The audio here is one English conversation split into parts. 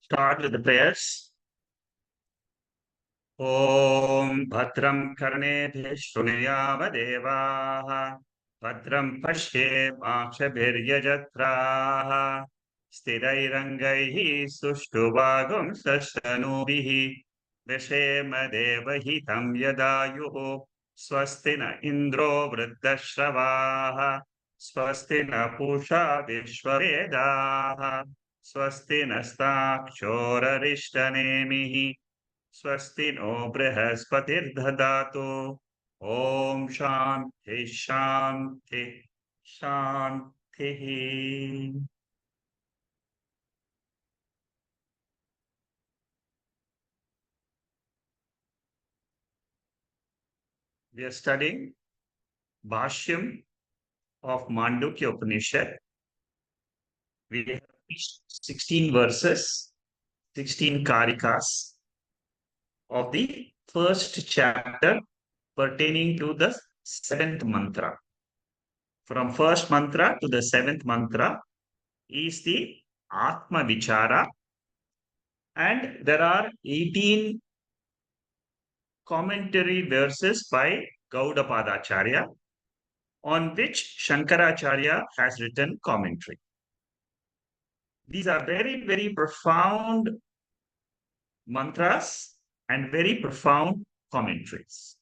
start with the prayers. Om Bhadram Karnebhye Shrunuyamadevah Bhadram Pashye Makshabhiryajatraha Stirairangaihi Sushtubhagum Sastanubihi Vishema Devahitam Yadayuhu Swasti na Indro Vriddashravaha Swasti na Pusha Vishwavedaha Swasti Nastakshorarishtanemihi स्वस्ति नो बृहस्पतिर्दधातु ओम शांति शांति शांति. We are studying Bashyam of Mandukya Upanishad. We have 16 verses, 16 karikas of the first chapter pertaining to the seventh mantra. From first mantra to the seventh mantra is the Atma Vichara, and there are 18 commentary verses by Gaudapada on which Shankaracharya has written commentary. These are very, very profound mantras and very profound commentaries.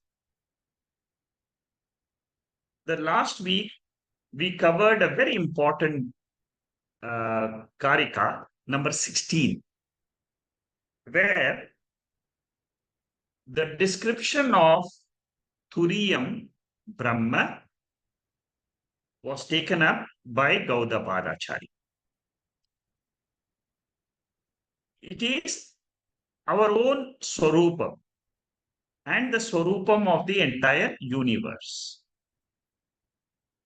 The last week, we covered a very important Karika, number 16, where the description of Turiyam Brahma was taken up by Gaudapada. It is our own Swarupam and the Swarupam of the entire universe.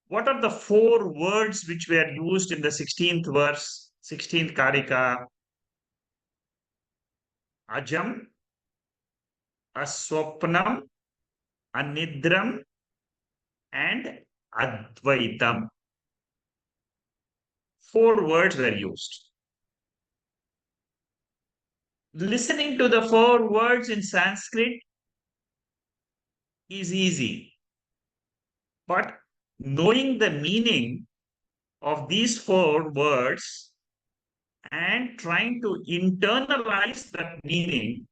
What are the four words which were used in the 16th verse, 16th Karika? Ajam, Aswapnam, Anidram, and Advaitam. Four words were used. Listening to the four words in Sanskrit is easy, but knowing the meaning of these four words and trying to internalize that meaning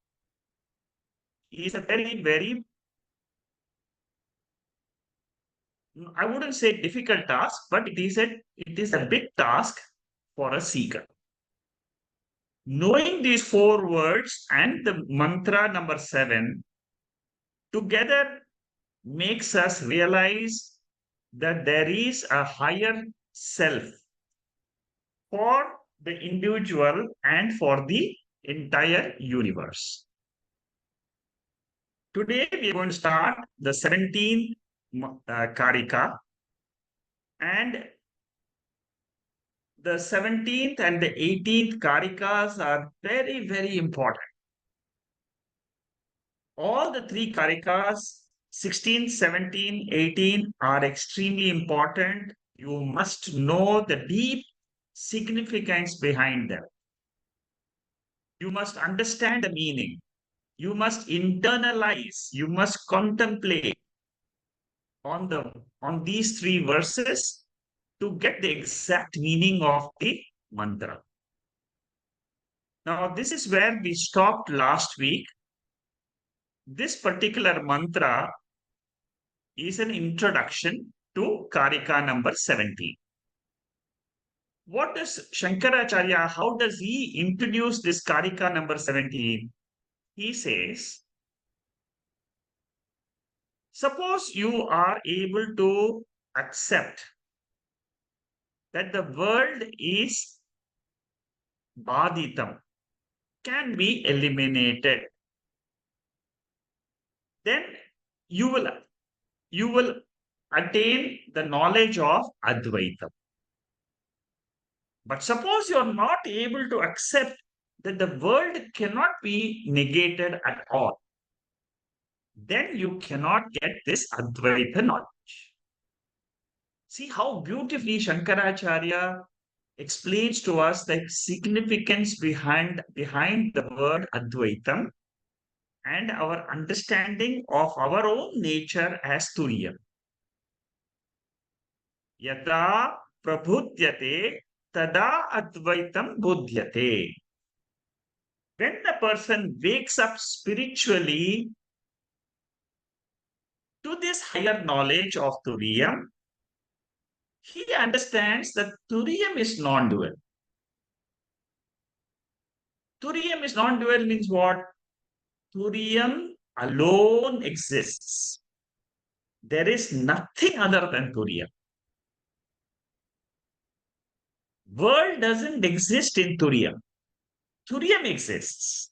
is a very, very, I wouldn't say difficult task, but it is a big task for a seeker. Knowing these four words and the mantra number 7 together makes us realize that there is a higher self for the individual and for the entire universe. Today we are going to start the 17th Karika, and the 17th and the 18th Karikas are very, very important. All the three Karikas, 16, 17, 18, are extremely important. You must know the deep significance behind them. You must understand the meaning. You must internalize. You must contemplate on these three verses to get the exact meaning of the mantra. Now, this is where we stopped last week. This particular mantra is an introduction to Karika number 17. What does Shankaracharya, how does he introduce this Karika number 17? He says, suppose you are able to accept that the world is baditam, can be eliminated, then you will attain the knowledge of Advaita. But suppose you are not able to accept that the world cannot be negated at all, then you cannot get this Advaita knowledge. See how beautifully Shankaracharya explains to us the significance behind the word Advaitam and our understanding of our own nature as Turiyam. Yata prabhudyate tada Advaitam budhyate. When the person wakes up spiritually to this higher knowledge of Turiyam, he understands that Turiyam is non-dual. Turiyam is non-dual means what? Turiyam alone exists. There is nothing other than Turiyam. World doesn't exist in Turiyam. Turiyam exists,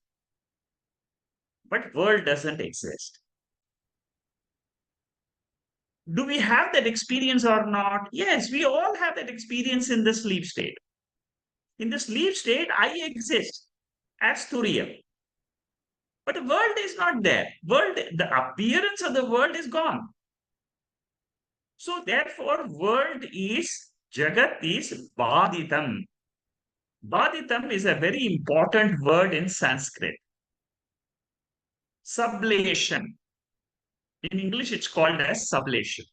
but world doesn't exist. Do we have that experience or not? Yes, we all have that experience in the sleep state. In the sleep state, I exist as Turiyam. But the world is not there. The appearance of the world is gone. So therefore, world is, Jagat is Baditam. Baditam is a very important word in Sanskrit. Sublation. In English, it's called as sublation.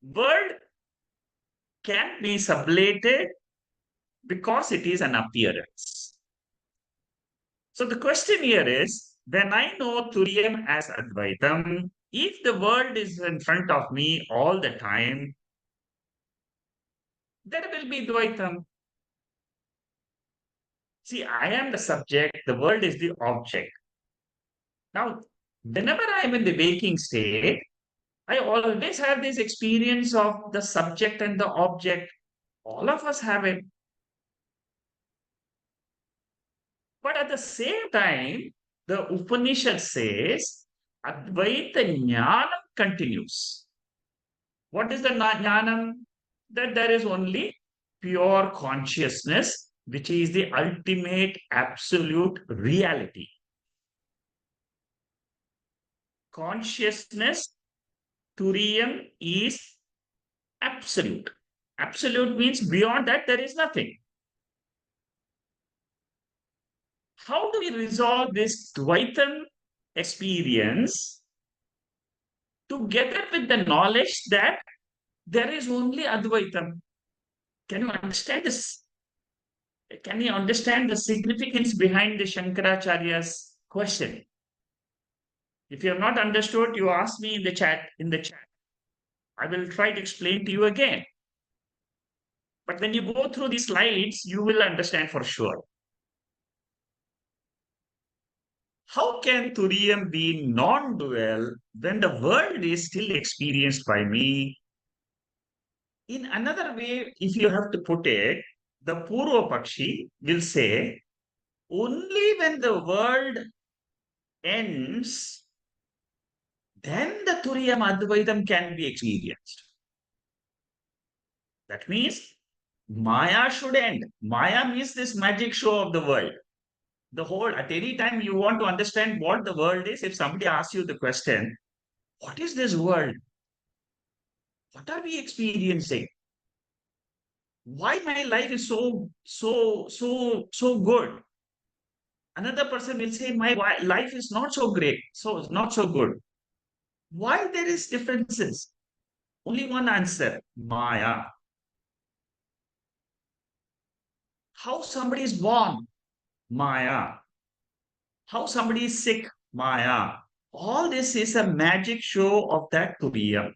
World can be sublated because it is an appearance. So the question here is, when I know Turiyam as Advaitam, if the world is in front of me all the time, there will be Dvaitam. See, I am the subject, the world is the object. Now, whenever I am in the waking state, I always have this experience of the subject and the object. All of us have it. But at the same time, the Upanishad says, Advaita Jnanam continues. What is the Jnanam? That there is only pure consciousness, which is the ultimate absolute reality. Consciousness, Turiyam, is absolute. Absolute means beyond that there is nothing. How do we resolve this Dvaitam experience together with the knowledge that there is only Advaitam? Can you understand this? Can you understand the significance behind the Shankaracharya's question? If you have not understood, you ask me in the chat. I will try to explain to you again. But when you go through these slides, you will understand for sure. How can Turiyam be non-dual when the world is still experienced by me? In another way, if you have to put it, the Purva Pakshi will say, only when the world ends, then the Turiyam Advaitam can be experienced. That means Maya should end. Maya means this magic show of the world. The whole, at any time you want to understand what the world is, if somebody asks you the question, what is this world? What are we experiencing? Why my life is so good? Another person will say, my life is not so great, so it's not so good. Why there is differences? Only one answer, Maya. How somebody is born, Maya. How somebody is sick, Maya. All this is a magic show of that Turiyam.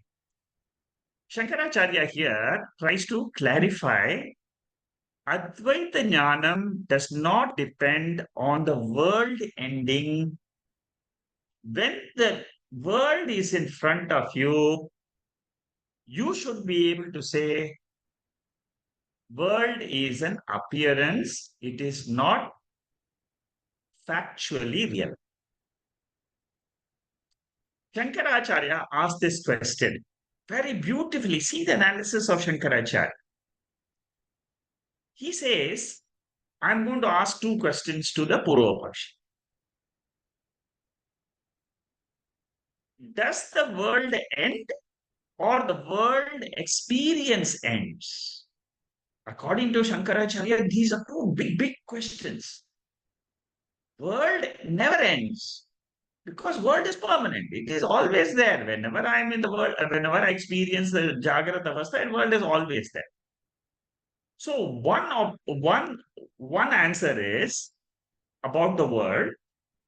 Shankaracharya here tries to clarify Advaita Jnanam does not depend on the world ending. When the world is in front of you, you should be able to say, world is an appearance, it is not factually real. Shankaracharya asked this question very beautifully. See the analysis of Shankaracharya. He says, I'm going to ask two questions to the Purvapakshi. Does the world end or the world experience ends? According to Shankaracharya, these are two big questions. World never ends because world is permanent. It is always there. Whenever I am in the world, whenever I experience the Jagrata Avastha, the world is always there. So one answer is about the world.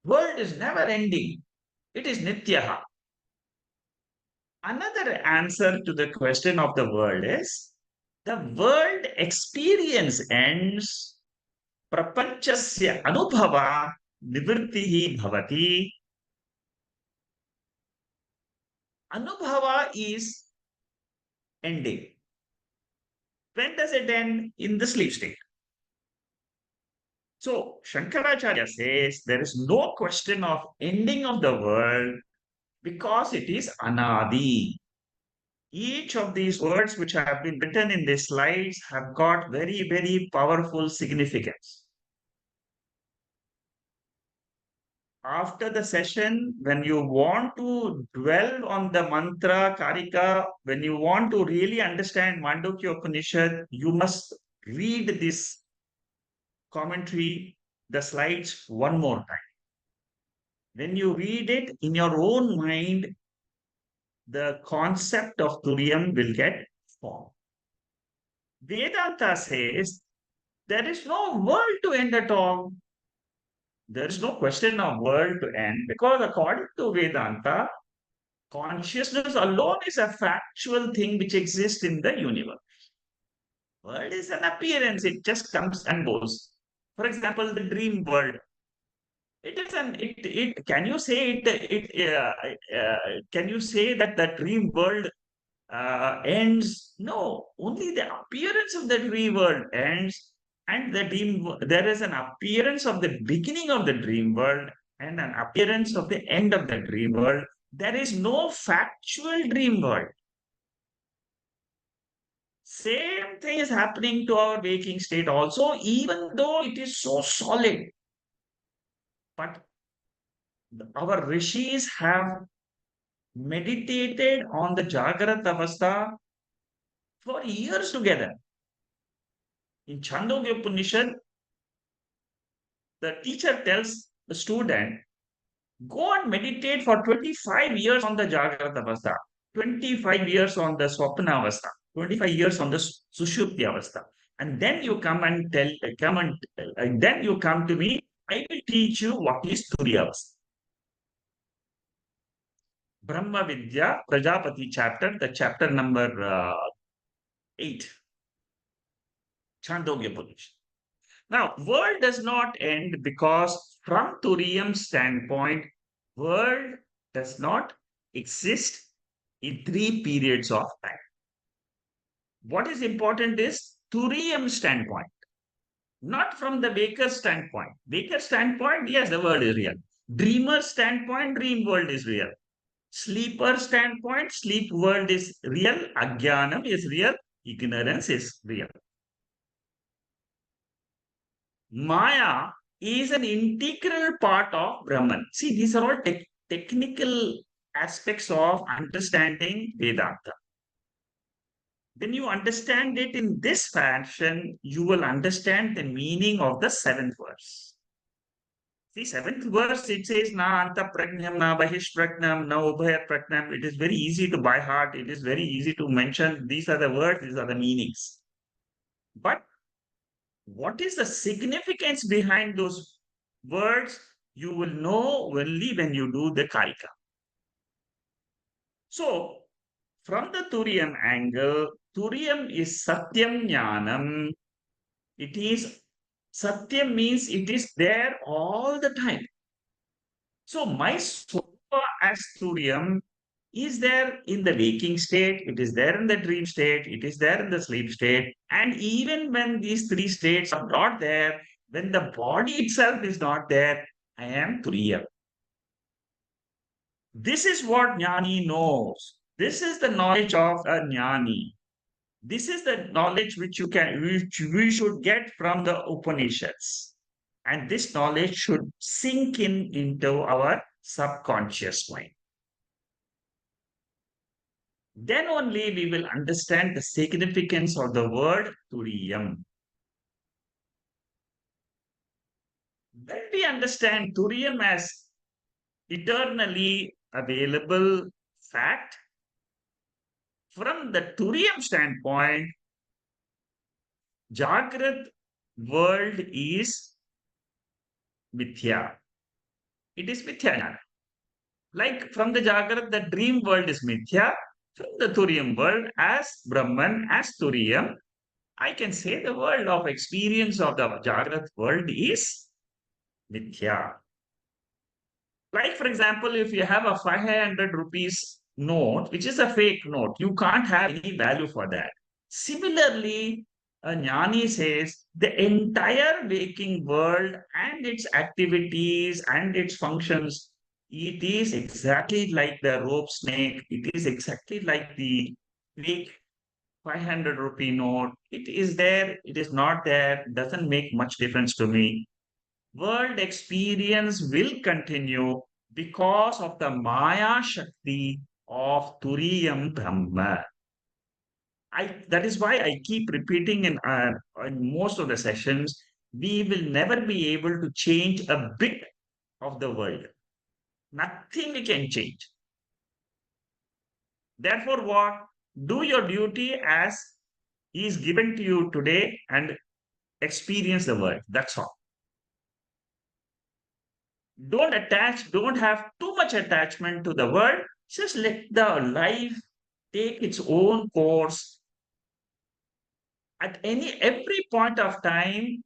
World is never ending. It is nityaha. Another answer to the question of the world is the world experience ends. Prapanchasya anubhava nivrittihi bhavati. Anubhava is ending. When does it end? In the sleep state. So Shankaracharya says there is no question of ending of the world because it is anadi. Each of these words which have been written in these slides have got very powerful significance. After the session, when you want to dwell on the mantra, Karika, when you want to really understand Mandukya Upanishad, you must read this commentary, the slides one more time. When you read it in your own mind, the concept of Turiyam will get formed. Vedanta says there is no world to end at all. There is no question of world to end because according to Vedanta, consciousness alone is a factual thing which exists in the universe. World is an appearance, it just comes and goes. For example, the dream world. It is an it can you say can you say that the dream world ends? No, only the appearance of the dream world ends, and there is an appearance of the beginning of the dream world and an appearance of the end of the dream world. There is no factual dream world. Same thing is happening to our waking state also, even though it is so solid. But our rishis have meditated on the Jagrat Avastha for years together. In Chandogya Upanishad, the teacher tells the student, go and meditate for 25 years on the Jagrat Avastha, 25 years on the Swapna Avastha, 25 years on the Sushupti Avastha. And then you come and then you come to me, I will teach you what is Turiya Avastha. Brahma Vidya, Prajapati chapter, the chapter number 8, Chandogya Upanishad. Now, world does not end because from Turiyam's standpoint, world does not exist in 3 periods of time. What is important is Turiyam's standpoint, not from the Vaker's standpoint. Vaker's standpoint, yes, the world is real. Dreamer's standpoint, dream world is real. Sleeper standpoint, sleep world is real. Ajnanam is real. Ignorance is real. Maya is an integral part of Brahman. See, these are all technical aspects of understanding Vedanta. When you understand it in this fashion, you will understand the meaning of the 7th verse. See, 7th verse, it says, Na anta pragnam, na bahish pragnam, na ubhaya pragnam. It is very easy to by heart. It is very easy to mention. These are the words, these are the meanings. But what is the significance behind those words? You will know only when you do the Karika. So, from the Turiyam angle, Turiyam is Satyam Jnanam. It is, Satyam means it is there all the time. So, my Swarupa as Turiyam is there in the waking state, it is there in the dream state, it is there in the sleep state. And even when these 3 states are not there, when the body itself is not there, I am Turiya. This is what Jnani knows. This is the knowledge of a Jnani. This is the knowledge which we should get from the Upanishads. And this knowledge should sink into our subconscious mind. Then only we will understand the significance of the word Turiyam. When we understand Turiyam as eternally available fact, from the Turiyam standpoint, Jagrat world is mithya. It is mithya. Like from the Jagrat, the dream world is mithya. From the Turiyam world, as Brahman, as Turiyam, I can say the world of experience of the Jagrat world is mithya. Like, for example, if you have a 500 rupees note, which is a fake note, you can't have any value for that. Similarly, a Jnani says the entire waking world and its activities and its functions, it is exactly like the rope snake. It is exactly like the fake 500 rupee note. It is there, it is not there, doesn't make much difference to me. World experience will continue because of the Maya Shakti of Turiyam Brahma. That is why I keep repeating in most of the sessions, we will never be able to change a bit of the world. Nothing we can change. Therefore, what? Do your duty as is given to you today and experience the world. That's all. Don't have too much attachment to the world. Just let the life take its own course. At every point of time,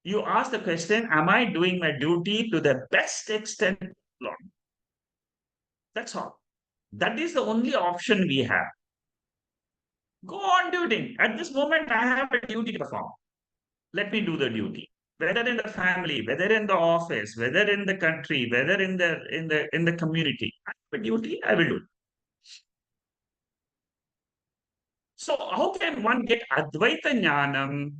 you ask the question, am I doing my duty to the best extent, Lord? That's all. That is the only option we have. Go on duty. At this moment, I have a duty to perform. Let me do the duty. Whether in the family, whether in the office, whether in the country, whether in the community, I have a duty, I will do. So how can one get Advaita Jnanam?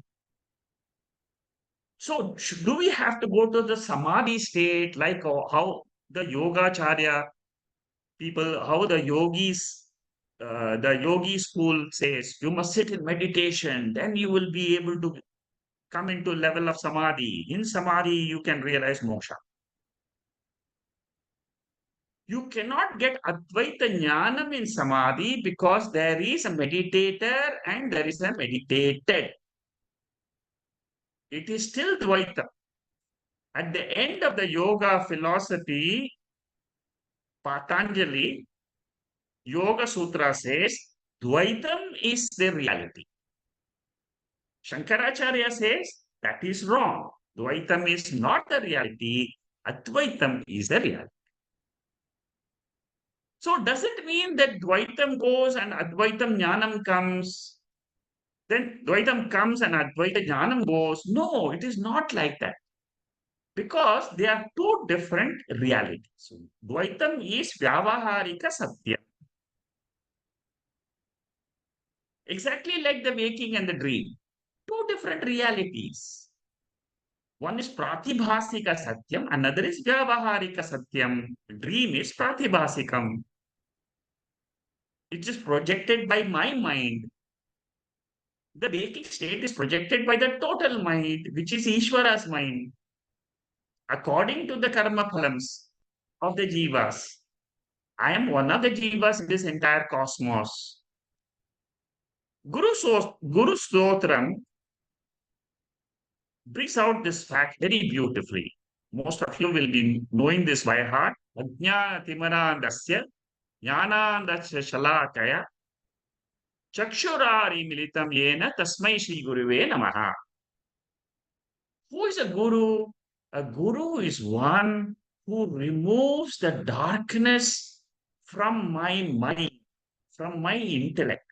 So do we have to go to the Samadhi state, like how the Yogacharya people, how the yogi school says, you must sit in meditation, then you will be able to come into level of Samadhi. In Samadhi, you can realize moksha. You cannot get Advaita Jnanam in Samadhi because there is a meditator and there is a meditated. It is still Dvaita. At the end of the yoga philosophy, Patanjali Yoga Sutra says Dvaitam is the reality. Shankaracharya says that is wrong. Dvaitam is not the reality. Advaitam is the reality. So does it mean that Dvaitam goes and Advaitam Jnanam comes? Then Dvaitam comes and Advaita Jnanam goes? No, it is not like that. Because they are two different realities. So, Dvaitam is Vyavaharika Satya. Exactly like the waking and the dream. Two different realities. One is Pratibhasika Satyam, another is Vyavaharika Satyam. Dream is Pratibhasikam. It is projected by my mind. The waking state is projected by the total mind, which is Ishvara's mind, according to the karma phalams of the jivas. I am one of the jivas in this entire cosmos. Guru Stotram brings out this fact very beautifully. Most of you will be knowing this by heart. Ajna Timarandasya Jnanandasya Shalakaya Chakshurari Militam Yena Tasmai Shri Guruve Namaha. Who is a guru? A guru is one who removes the darkness from my mind, from my intellect.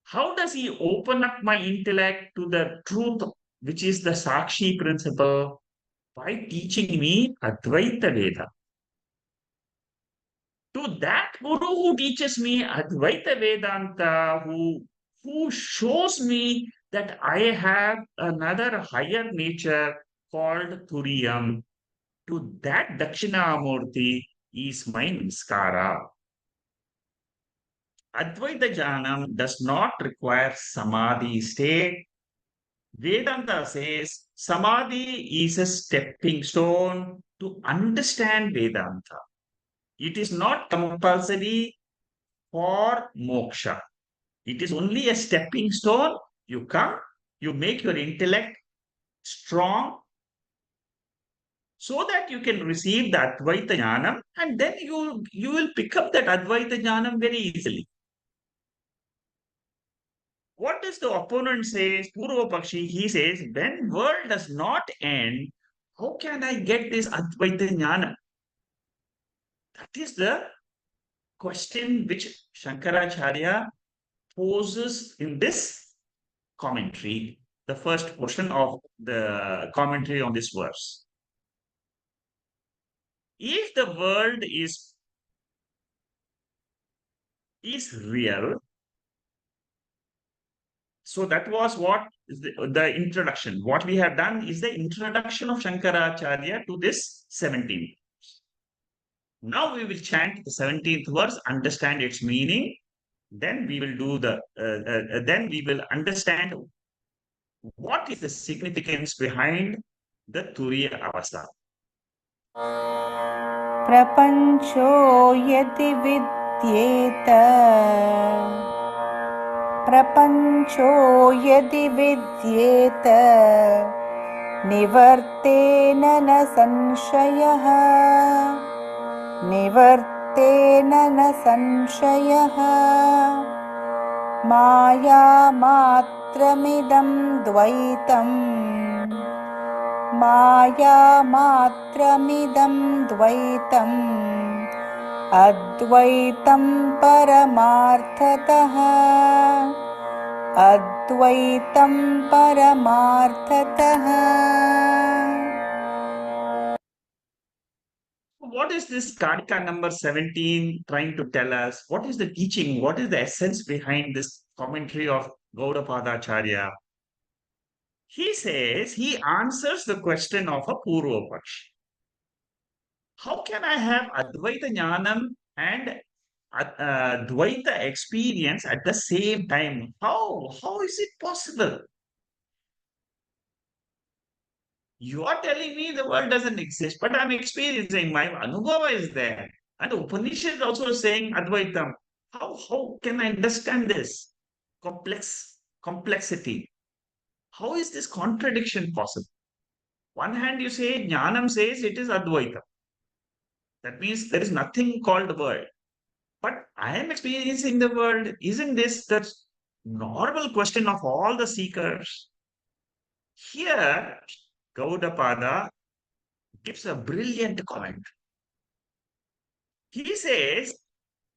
How does he open up my intellect to the truth, which is the Sakshi principle? By teaching me Advaita Veda. To that Guru who teaches me Advaita Vedanta, who shows me that I have another higher nature called Turiyam, to that Dakshinamurti is my Niskara. Advaita Jnanam does not require samadhi state. Vedanta says samadhi is a stepping stone to understand Vedanta. It is not compulsory for moksha. It is only a stepping stone. You come, you make your intellect strong so that you can receive the Advaita Jnanam, and then you will pick up that Advaita Jnanam very easily. What does the opponent say? Purva Pakshi, he says, when world does not end, how can I get this Advaita Jnana? That is the question which Shankaracharya poses in this commentary, the first portion of the commentary on this verse. If the world is real, so that was what is the introduction. What we have done is the introduction of Shankaracharya to this 17th. Now we will chant the 17th verse, understand its meaning. Then we will do then we will understand what is the significance behind the Turiya Avastha. प्रपञ्चो यदि विद्येत प्रपञ्चो यदि विद्येत निवर्तेन न संशयः निवर्तेन न संशयः मायामात्रमिदं द्वैतम् मायामात्रमिदं द्वैतम् अद्वैतं परमार्थतः अद्वैतं परमार्थतः. What is this Karika number 17 trying to tell us? What is the teaching? What is the essence behind this commentary of Gaudapada Acharya? He says, he answers the question of a Purva Pakshi. How can I have Advaita Jnanam and Dvaita experience at the same time? How is it possible? You are telling me the world doesn't exist, but I'm experiencing, my Anubhava is there. And the Upanishad is also saying Advaitam. How can I understand this complexity? How is this contradiction possible? One hand you say Jnanam says it is Advaita. That means there is nothing called world. But I am experiencing the world. Isn't this the normal question of all the seekers? Here, Gaudapada gives a brilliant comment. He says,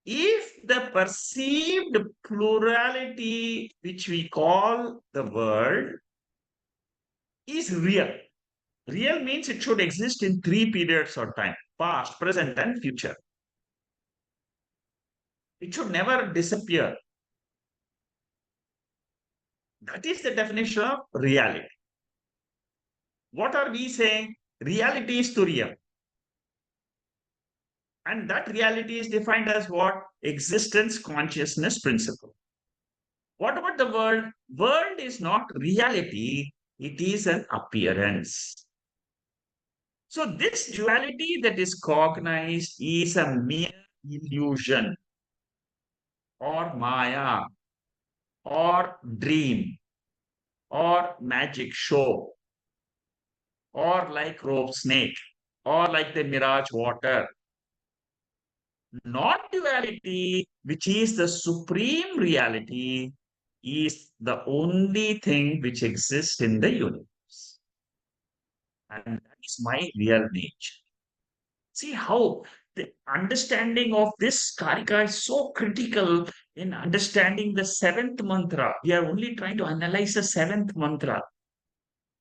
if the perceived plurality, which we call the world, is real, real means it should exist in three periods of time: past, present, and future. It should never disappear. That is the definition of reality. What are we saying? Reality is Turiya. And that reality is defined as what? Existence consciousness principle. What about the world? World is not reality, it is an appearance. So this duality that is cognized is a mere illusion or maya or dream or magic show or like rope snake or like the mirage water. Non-duality, which is the supreme reality, is the only thing which exists in the universe. And that is my real nature. See how the understanding of this Karika is so critical in understanding the seventh mantra. We are only trying to analyze the seventh mantra.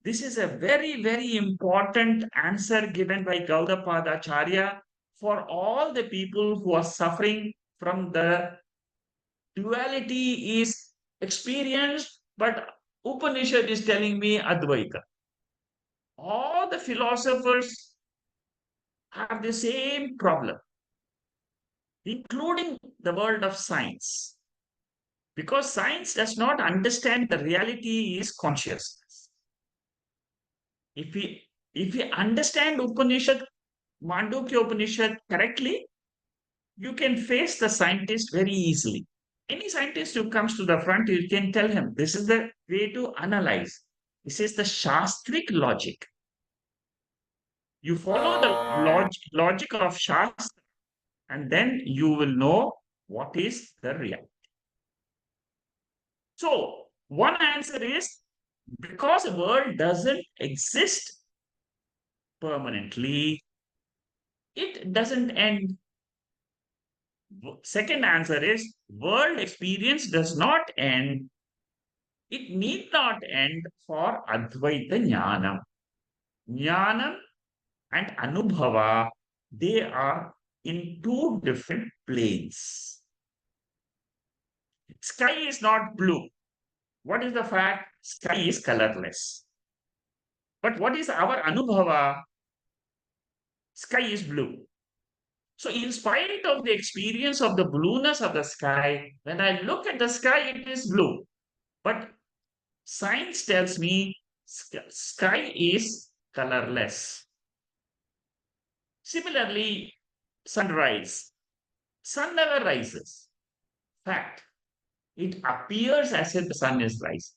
This is a very, very important answer given by Gaudapada Acharya for all the people who are suffering from the duality is experienced, but Upanishad is telling me Advaita. All the philosophers have the same problem, including the world of science. Because science does not understand the reality is consciousness. If we understand Mandukya Upanishad correctly, you can face the scientist very easily. Any scientist who comes to the front, you can tell him this is the way to analyze. This is the Shastric logic. You follow the logic of Shastra, and then you will know what is the reality. So, one answer is because the world doesn't exist permanently, it doesn't end. Second answer is world experience does not end. It need not end for Advaita Jnanam. Jnanam and Anubhava, they are in two different planes. Sky is not blue. What is the fact? Sky is colorless. But what is our Anubhava? Sky is blue. So, in spite of the experience of the blueness of the sky, when I look at the sky, it is blue. But science tells me sky is colorless. Similarly, sunrise. Sun never rises. Fact. It appears as if the sun is rising.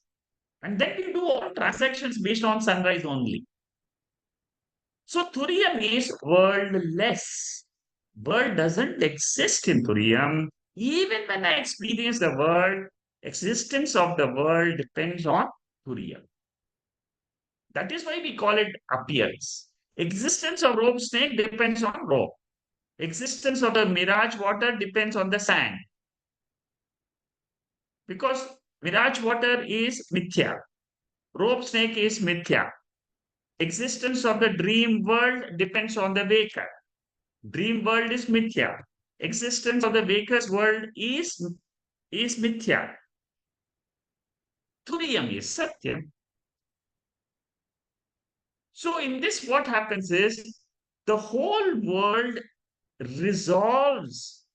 And then we do all transactions based on sunrise only. So Thuriyam is worldless. World doesn't exist in Thuriyam. Even when I experience the world, existence of the world depends on Thuriyam. That is why we call it appearance. Existence of rope snake depends on rope. Existence of the mirage water depends on the sand. Because mirage water is mithya. Rope snake is mithya. Existence of the dream world depends on the waker. Dream world is mithya. Existence of the waker's world is mithya. Turiyam is satyam. So in this, what happens is the whole world resolves,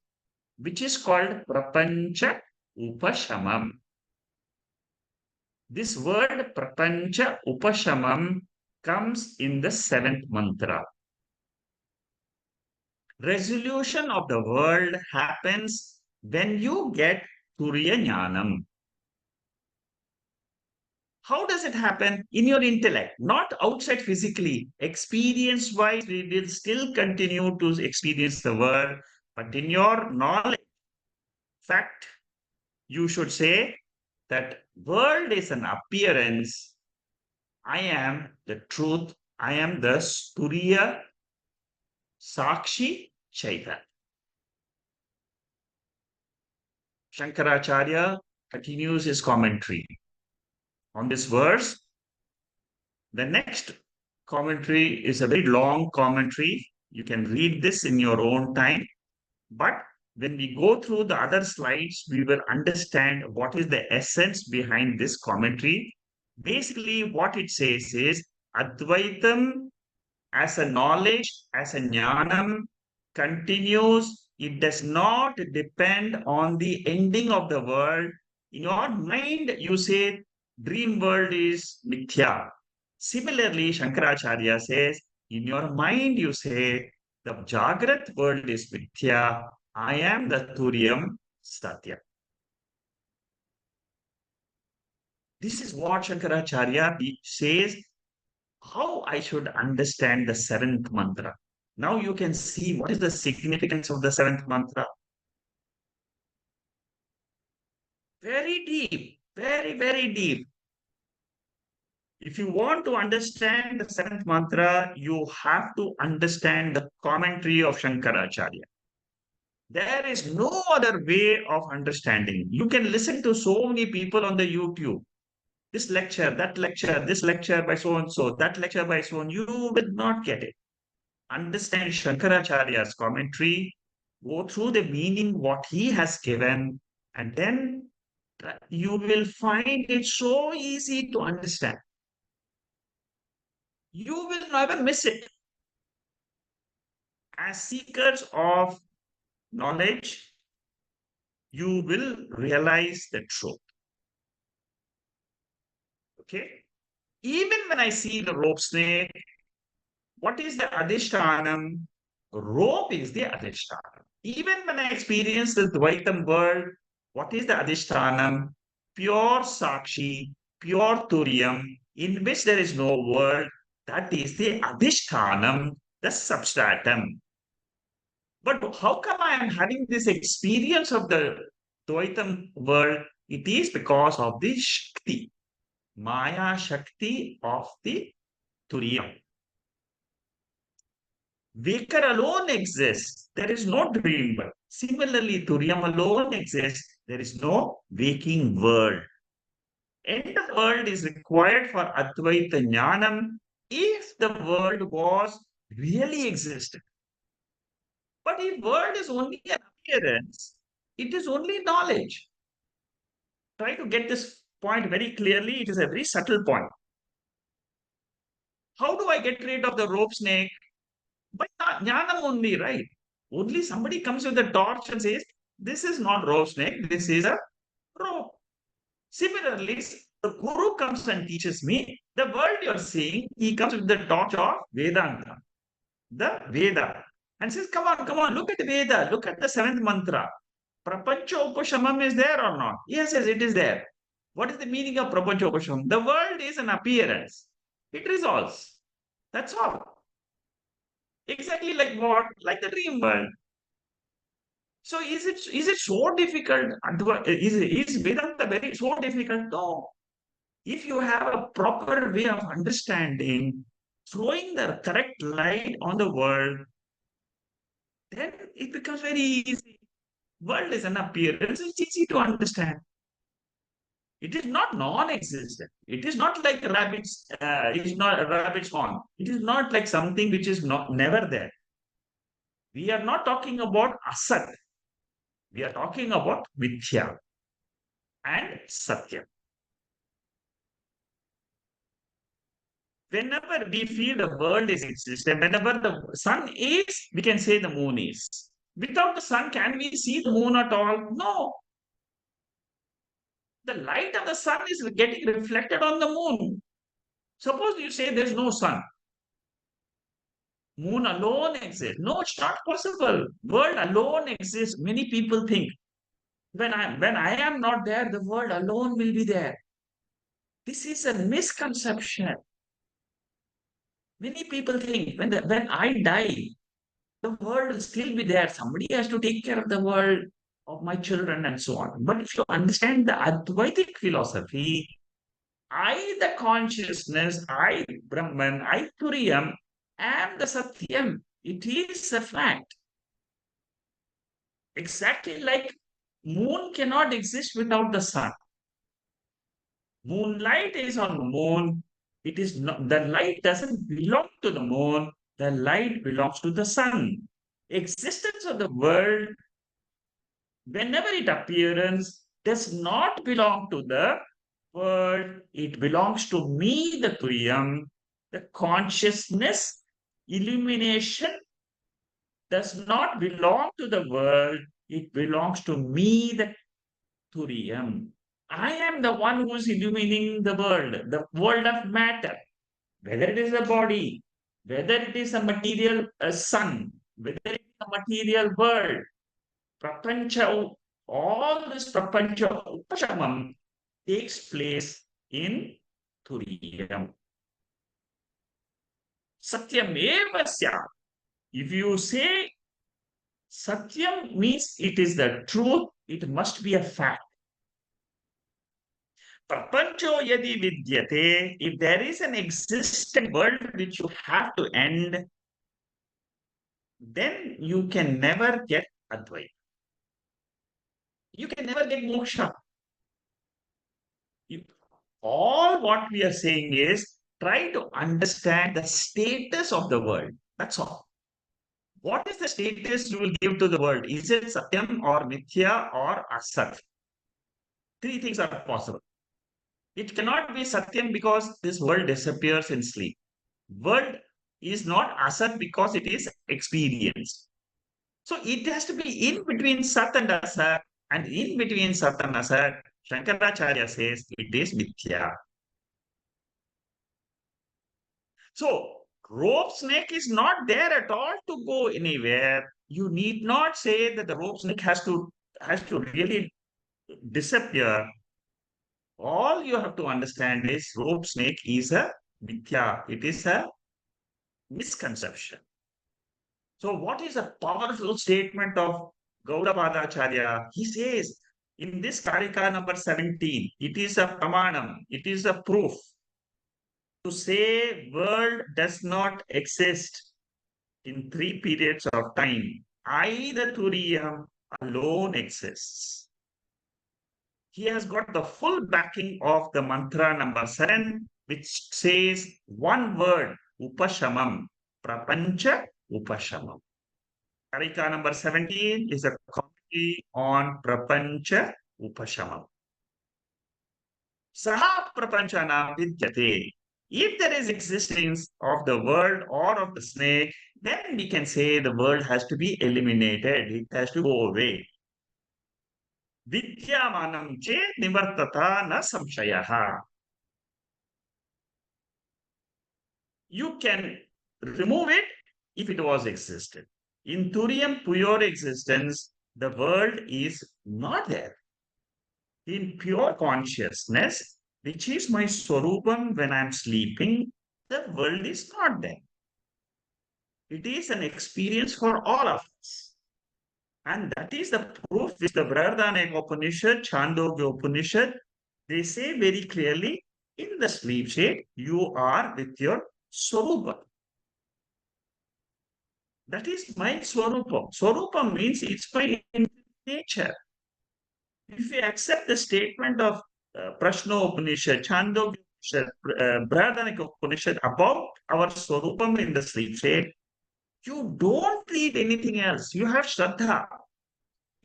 which is called prapancha upashamam. This word prapancha upashamam comes in the seventh mantra. Resolution of the world happens when you get Turiya Jnanam. How does it happen? In your intellect, not outside physically. Experience wise, we will still continue to experience the world, but in your knowledge, fact, you should say that world is an appearance. I am the truth. I am the Turiya Sakshi Chaitanya. Shankaracharya continues his commentary on this verse. The next commentary is a very long commentary. You can read this in your own time. But when we go through the other slides, we will understand what is the essence behind this commentary. Basically, what it says is Advaitam as a knowledge, as a jnanam, continues. It does not depend on the ending of the world. In your mind, you say dream world is mithya. Similarly, Shankaracharya says, in your mind, you say the Jagrat world is mithya. I am the Turiyam Satya. This is what Shankaracharya says how I should understand the seventh mantra. Now you can see what is the significance of the seventh mantra. Very deep, very, very deep. If you want to understand the seventh mantra, you have to understand the commentary of Shankaracharya. There is no other way of understanding. You can listen to so many people on the YouTube. This lecture, that lecture, this lecture by so and so, that lecture by so and you will not get it. Understand Shankaracharya's commentary, go through the meaning, what he has given, and then you will find it so easy to understand. You will never miss it. As seekers of knowledge, you will realize the truth. Okay? Even when I see the rope snake, what is the adhishtanam? Rope is the adhishtanam. Even when I experience the Dvaitam world, what is the adhishtanam? Pure Sakshi, pure Turiyam, in which there is no world. That is the adhishtanam, the substratum. But how come I am having this experience of the Dvaitam world? It is because of the Shakti, Maya Shakti of the Turiyam. Waker alone exists. There is no dream world. Similarly, Turiyam alone exists. There is no waking world. End of world is required for Advaita Jnanam if the world was really existed. But if world is only an appearance, it is only knowledge. Try to get this point very clearly. It is a very subtle point. How do I get rid of the rope snake? By jnanam only, right? Only somebody comes with a torch and says, this is not rope snake, this is a rope. Similarly, the guru comes and teaches me the world you're seeing, he comes with the torch of Vedanta, the Veda, and says, come on, look at the Veda, look at the seventh mantra. Prapancha Upashamam is there or not? Yes, it is there. What is the meaning of Prapancha Upashamam? The world is an appearance. It resolves. That's all. Exactly like what? Like the dream world. So is it so difficult? Is Vedanta very so difficult? No. If you have a proper way of understanding, throwing the correct light on the world, then it becomes very easy. World is an appearance, it's easy to understand. It is not non-existent. It is not like rabbits, it is not a rabbit's horn. It is not like something which is not never there. We are not talking about asat. We are talking about mithya and satya. Whenever we feel the world is existent, whenever the sun is, we can say the moon is. Without the sun, can we see the moon at all? No. The light of the sun is getting reflected on the moon. Suppose you say there's no sun. Moon alone exists. No, it's not possible. World alone exists. Many people think when I am not there, the world alone will be there. This is a misconception. Many people think when I die, the world will still be there. Somebody has to take care of the world, of my children, and so on. But if you understand the Advaitic philosophy, I, the consciousness, I, Brahman, I, Turiyam, am the Satyam. It is a fact. Exactly like moon cannot exist without the sun. Moonlight is on the moon. It is not, the light doesn't belong to the moon. The light belongs to the sun. Existence of the world, whenever it appears, does not belong to the world. It belongs to me, the Turiyam. The consciousness, illumination does not belong to the world. It belongs to me, the Turiyam. I am the one who is illuminating the world of matter, whether it is a body, whether it is a material sun, whether it is a material world, prapancha, all this prapancha upashamam takes place in Turiyam. Satyam evasya. If you say Satyam means it is the truth, it must be a fact. Prapancho yadi vidyate, if there is an existent world which you have to end, then you can never get Advaita. You can never get moksha. All what we are saying is try to understand the status of the world. That's all. What is the status you will give to the world? Is it Satyam or Mithya or Asat? Three things are possible. It cannot be Satyam because this world disappears in sleep. World is not Asat because it is experience. So it has to be in between Sat and Asat, And in between Sat and Asat, Shankaracharya says it is Mithya. So, rope snake is not there at all to go anywhere. You need not say that the rope snake has to really disappear. All you have to understand is rope snake is a mithya. It is a misconception. So, what is a powerful statement of Gaudapada Acharya? He says in this Karika number 17, it is a pramanam, it is a proof to say world does not exist in three periods of time. Either Turiyam alone exists. He has got the full backing of the mantra number 7, which says one word, Upashamam, Prapancha Upashamam. Karika number 17 is a commentary on Prapancha Upashamam. Saha Prapanchana Vidyate. If there is existence of the world or of the snake, then we can say the world has to be eliminated. It has to go away. Vidyamanam chet nivartata na samshayaha. You can remove it if it was existed. In Turiyam pure existence, the world is not there. In pure consciousness, which is my swarupam when I'm sleeping, the world is not there. It is an experience for all of us. And that is the proof which the Brihadaranyaka Upanishad, Chandogya Upanishad, they say very clearly, in the sleep state, you are with your swarupa. That is my swarupa. Swarupa means it's my nature. If we accept the statement of Prashno Upanishad, Chandogya Upanishad, Brihadaranyaka Upanishad about our swarupam in the sleep state, you don't need anything else. You have Shraddha,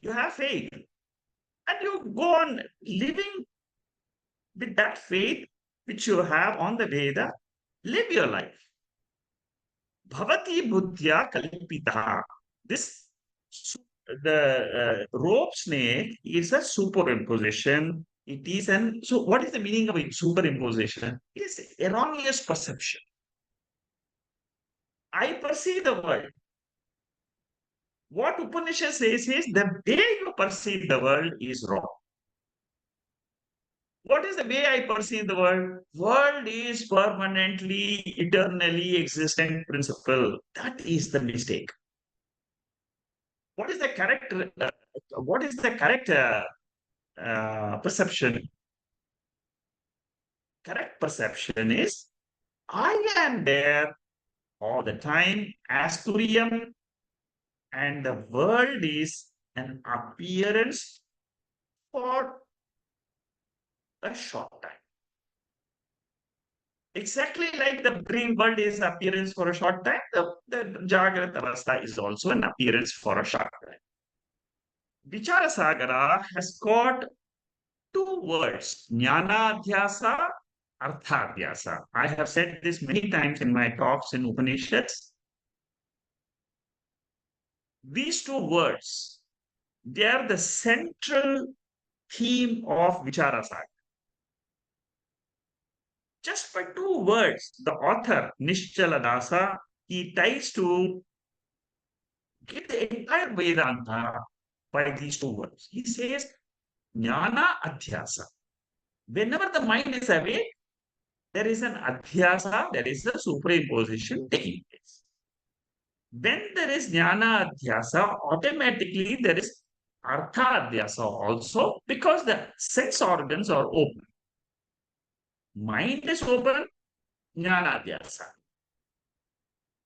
you have faith, and you go on living with that faith which you have on the Veda. Live your life. Bhavati buddhya kalpita. This the rope snake is a superimposition. It is an so. What is the meaning of it? Superimposition? It is erroneous perception. I perceive the world. What Upanishad says is the way you perceive the world is wrong. What is the way I perceive the world? World is permanently, eternally existent principle. That is the mistake. What is the correct? What is the correct perception? Correct perception is I am there all the time as Turiyam, and the world is an appearance for a short time. Exactly like the dream world is appearance for a short time, the Jagrata Avastha is also an appearance for a short time. Vichara Sagara has got two words, Jnana Adhyasa, Artha Adhyasa. I have said this many times in my talks in Upanishads. These two words, they are the central theme of Vichara Sagara. Just by two words, the author, Nishchala Dasa, he tries to give the entire Vedanta by these two words. He says, Jnana Adhyasa. Whenever the mind is awake, there is an Adhyasa, there is a superimposition taking place. When there is Jnana Adhyasa, automatically there is Artha Adhyasa also because the sense organs are open. Mind is open, Jnana Adhyasa.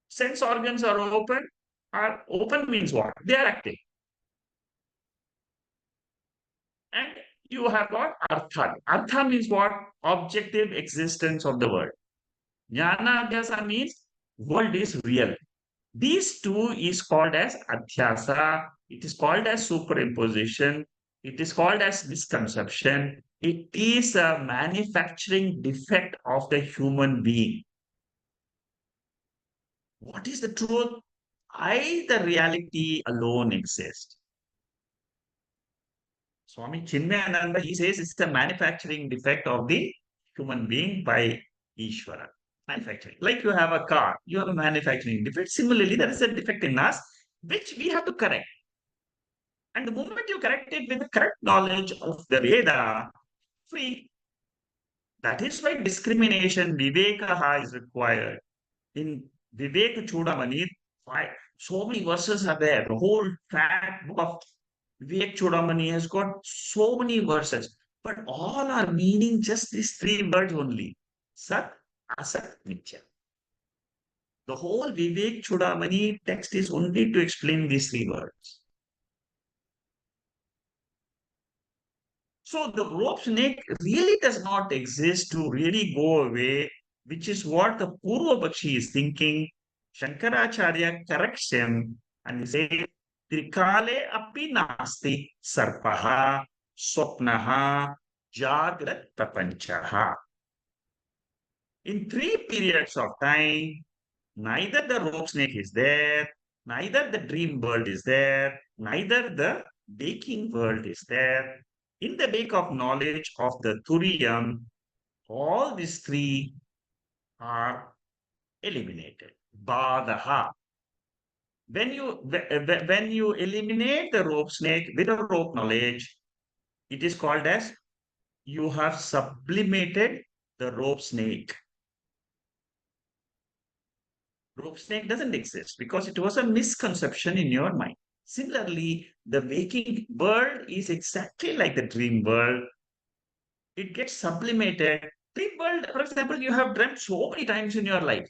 Sense organs are open. Are open means what? They are active. And you have got Artha. Artha means what? Objective existence of the world. Jnana Adhyasa means world is real. These two is called as Adhyasa. It is called as superimposition. It is called as misconception. It is a manufacturing defect of the human being. What is the truth? The reality alone exists. Swami Chinmayananda, he says it's the manufacturing defect of the human being by Ishvara. Manufacturing. Like you have a car, you have a manufacturing defect. Similarly, there is a defect in us which we have to correct. And the moment you correct it with the correct knowledge of the Veda, free. That is why discrimination, Viveka is required. In Viveka Chudamani, so many verses are there. The whole fat book of Vivek Chudamani has got so many verses, but all are meaning just these three words only. Sat, Asat, Nitya. The whole Vivek Chudamani text is only to explain these three words. So the rope snake really does not exist to really go away, which is what the Purva Bakshi is thinking. Shankaracharya corrects him and he says, Trikale api nasti sarpaha swapnaha jagrat prapanchaha. In three periods of time, neither the rope snake is there, neither the dream world is there, neither the waking world is there. In the wake of knowledge of the Turiyam, all these three are eliminated. Badaha. When you eliminate the rope snake with a rope knowledge, it is called as you have sublimated the rope snake. Rope snake doesn't exist because it was a misconception in your mind. Similarly, the waking world is exactly like the dream world. It gets sublimated. Dream world, for example, you have dreamt so many times in your life.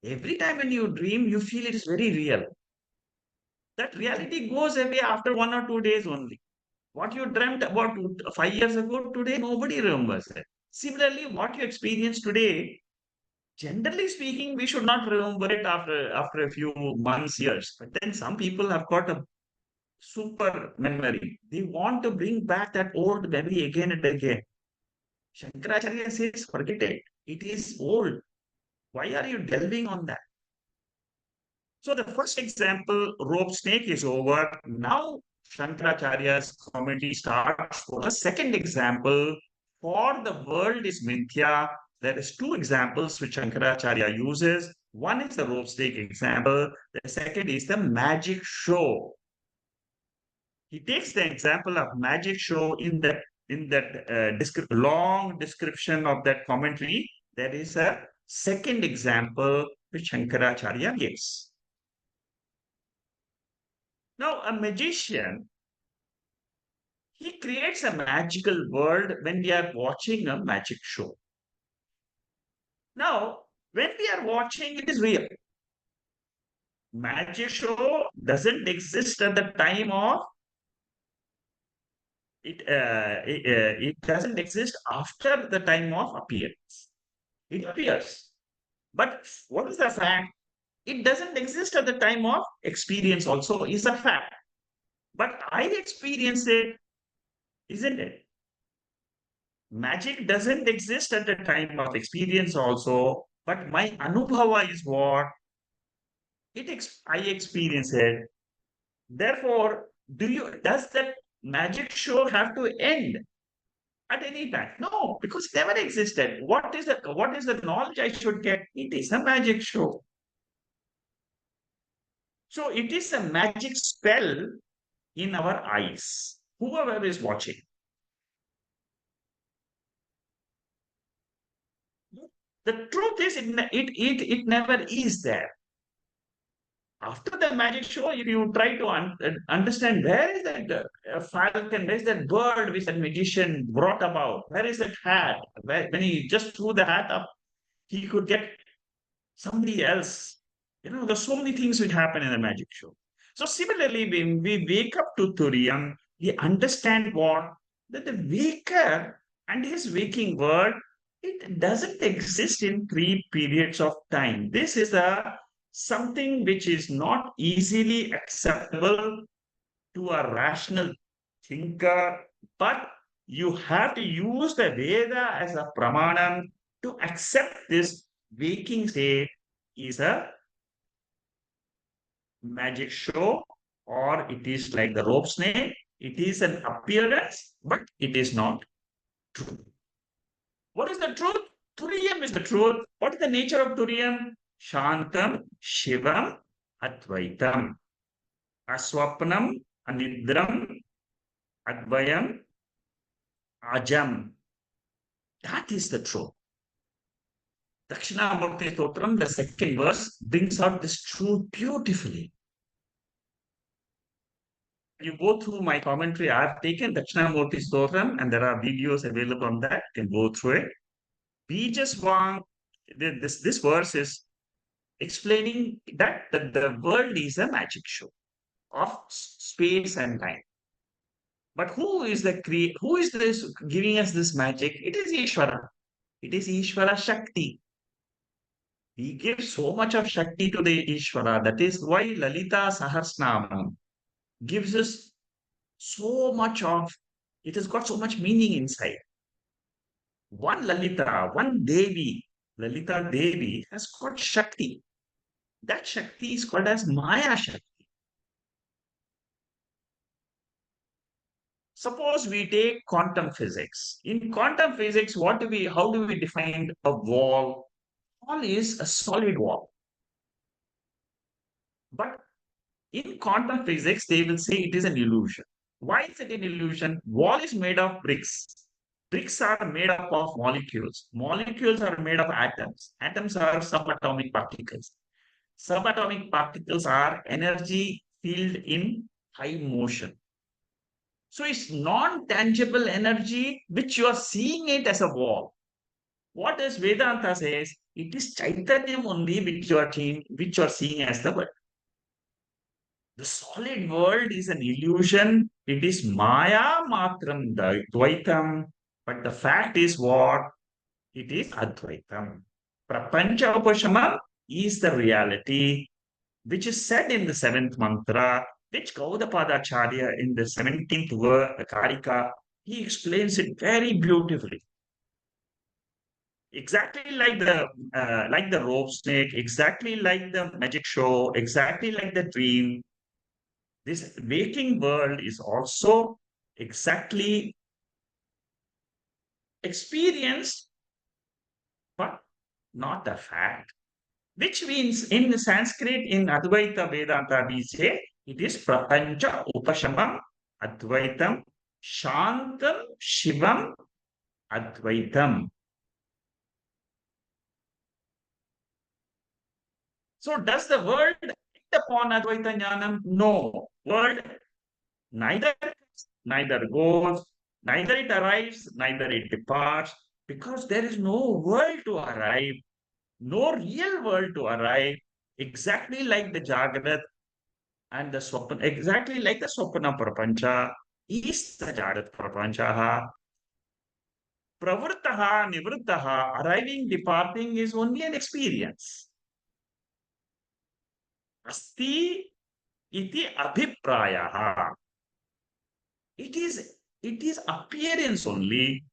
Every time when you dream, you feel it is very real. That reality goes away after 1 or 2 days only. What you dreamt about 5 years ago, today nobody remembers it. Similarly, what you experience today, generally speaking, we should not remember it after a few months, years. But then some people have got a super memory. They want to bring back that old memory again and again. Shankaracharya says, forget it. It is old. Why are you delving on that? So the first example, rope snake, is over. Now Shankaracharya's commentary starts for the second example. For the world is mithya. There is two examples which Shankaracharya uses. One is the rope snake example. The second is the magic show. He takes the example of magic show in that long description of that commentary. There is a second example which Shankaracharya gives. Now, a magician, he creates a magical world when we are watching a magic show. Now, when we are watching, it is real. Magic show doesn't exist at the time of it doesn't exist after the time of appearance. It appears. But what is the fact? It doesn't exist at the time of experience also is a fact. But I experience it, isn't it? Magic doesn't exist at the time of experience also, but my anubhava is what I experience it. Therefore, does that magic show have to end at any time? No, because it never existed. What is the knowledge I should get? It is a magic show. So it is a magic spell in our eyes, whoever is watching. The truth is, it never is there. After the magic show, if you try to understand where is that falcon, where is that bird which that magician brought about, where is that hat? When he just threw the hat up, he could get somebody else. There's so many things which happen in a magic show. So similarly, when we wake up to Turian, we understand what? That the waker and his waking world, it doesn't exist in three periods of time. This is something which is not easily acceptable to a rational thinker, but you have to use the Veda as a pramanam to accept this waking state is a magic show, or it is like the rope snake, It is an appearance, but it is not true. What is the truth? Turiyam is the truth. What is the nature of Turiyam? Shantam, Shivam, Advaitam. Aswapnam, Anidram, Advayam, Ajam. That is the truth. Dakshinamurti Stotram, the second verse, brings out this truth beautifully. You go through my commentary. I have taken Dakshinamurti Stotram, and there are videos available on that. You can go through it. We just want this verse is explaining that the world is a magic show of space and time. But who is this giving us this magic? It is Ishvara. It is Ishvara Shakti. We give so much of Shakti to the Ishvara. That is why Lalita Sahasranam gives us so much of, it has got so much meaning inside. One Lalita, one Devi, Lalita Devi has got Shakti. That Shakti is called as Maya Shakti. Suppose we take quantum physics. In quantum physics, how do we define a wall? Wall is a solid wall. But in quantum physics, they will say it is an illusion. Why is it an illusion? Wall is made of bricks. Bricks are made up of molecules. Molecules are made of atoms. Atoms are subatomic particles. Subatomic particles are energy filled in high motion. So it's non-tangible energy which you are seeing it as a wall. What does Vedanta says? It is Chaitanyam only which you are seeing as the world. The solid world is an illusion. It is Maya Matram Dvaitam. But the fact is what? It is Advaitam. Prapancha Upashama is the reality, which is said in the seventh mantra, which Gaudapada Acharya in the 17th verse, Karika, he explains it very beautifully. Exactly like the rope snake, exactly like the magic show, exactly like the dream. This waking world is also exactly experienced, but not a fact. Which means in Sanskrit, in Advaita Vedanta, we say it is Prapancha Upashamam Advaitam Shantam Shivam Advaitam. So does the world act upon Advaita Jnanam? No. World neither goes, neither it arrives, neither it departs, because there is no world to arrive, no real world to arrive, exactly like the Jagrat and the Swapna, exactly like the Swapna Prapancha is the Jagrat Prapancha. Pravrittaha, Nivrittaha, arriving, departing is only an experience. Asti iti abhiprayaha. It is appearance only.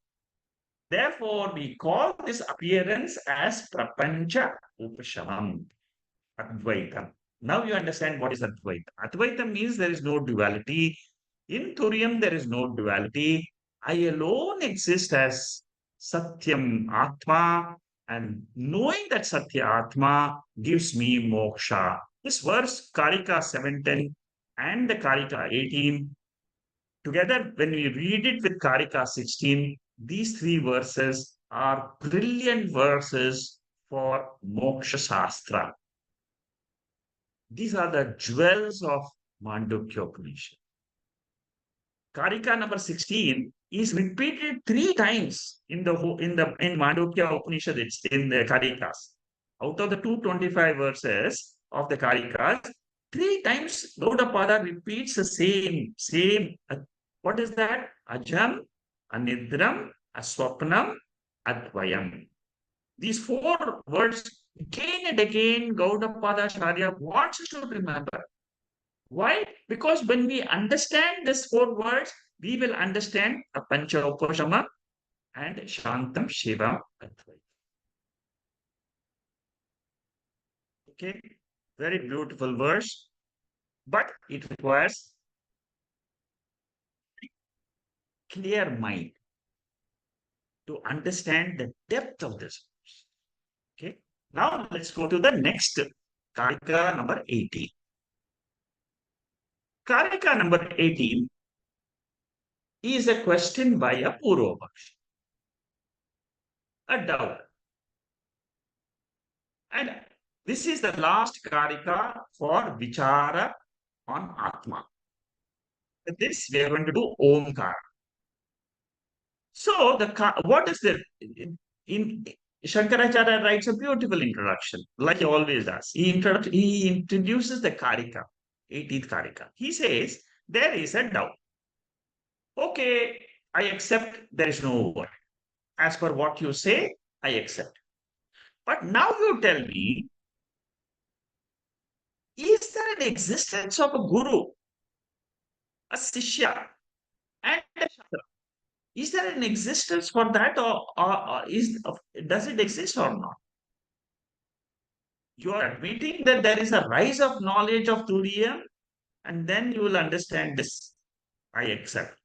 Therefore, we call this appearance as Prapancha Upashamam, Advaita. Now you understand what is Advaita. Advaita means there is no duality. In Turiam, there is no duality. I alone exist as Satyam Atma, and knowing that Satya Atma gives me moksha. This verse, Karika 7:10 and the Karika 18, together, when we read it with Karika 16, these three verses are brilliant verses for Moksha Shastra. These are the jewels of Mandukya Upanishad. Karika number 16 is repeated three times in Mandukya Upanishad. It's in the Karikas. Out of the 225 verses of the Karikas, three times Gaudapada repeats the same. What is that? Ajam, Anidram, Aswapnam, Advayam. These four words again and again Gaudapada Acharya wants us to remember. Why? Because when we understand these four words, we will understand a Pancha Upashama and Shantam Shivam Advaita. Okay, very beautiful verse, but it requires clear mind to understand the depth of this. Okay. Now let's go to the next Karika number 18. Karika number 18 is a question by a Purvapakshi, a doubt. And this is the last Karika for Vichara on Atma. With this, we are going to do Omkara. So, what is the in Shankaracharya writes a beautiful introduction, like he always does. He introduces the Karika, 18th Karika. He says, there is a doubt. Okay, I accept there is no word. As per what you say, I accept. But now you tell me, is there an existence of a guru, a Sishya, and a Shastra? Is there an existence for that, or does it exist or not? You are admitting that there is a rise of knowledge of Turiya, and then you will understand this. I accept.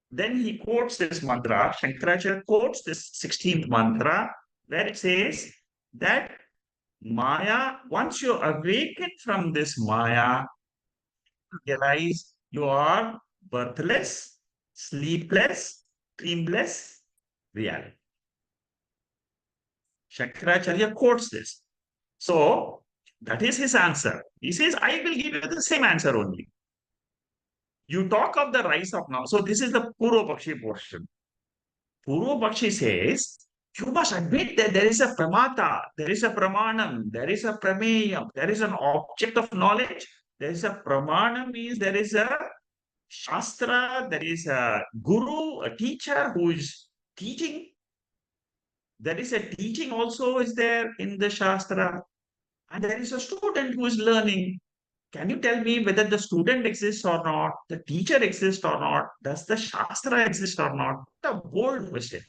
Then he quotes this mantra, Shankaracharya quotes this 16th mantra, where it says that Maya, once you awaken from this Maya, realize you are birthless, sleepless, dreamless reality. Shankaracharya quotes this. So that is his answer. He says, I will give you the same answer only. You talk of the rise of now. So this is the Purvapakshi portion. Purvapakshi says, you must admit that there is a pramata, there is a pramanam, there is a prameyam, there is an object of knowledge. There is a pramana means there is a shastra, there is a guru, a teacher who is teaching. There is a teaching also is there in the shastra. And there is a student who is learning. Can you tell me whether the student exists or not? The teacher exists or not? Does the Shastra exist or not? The bold question.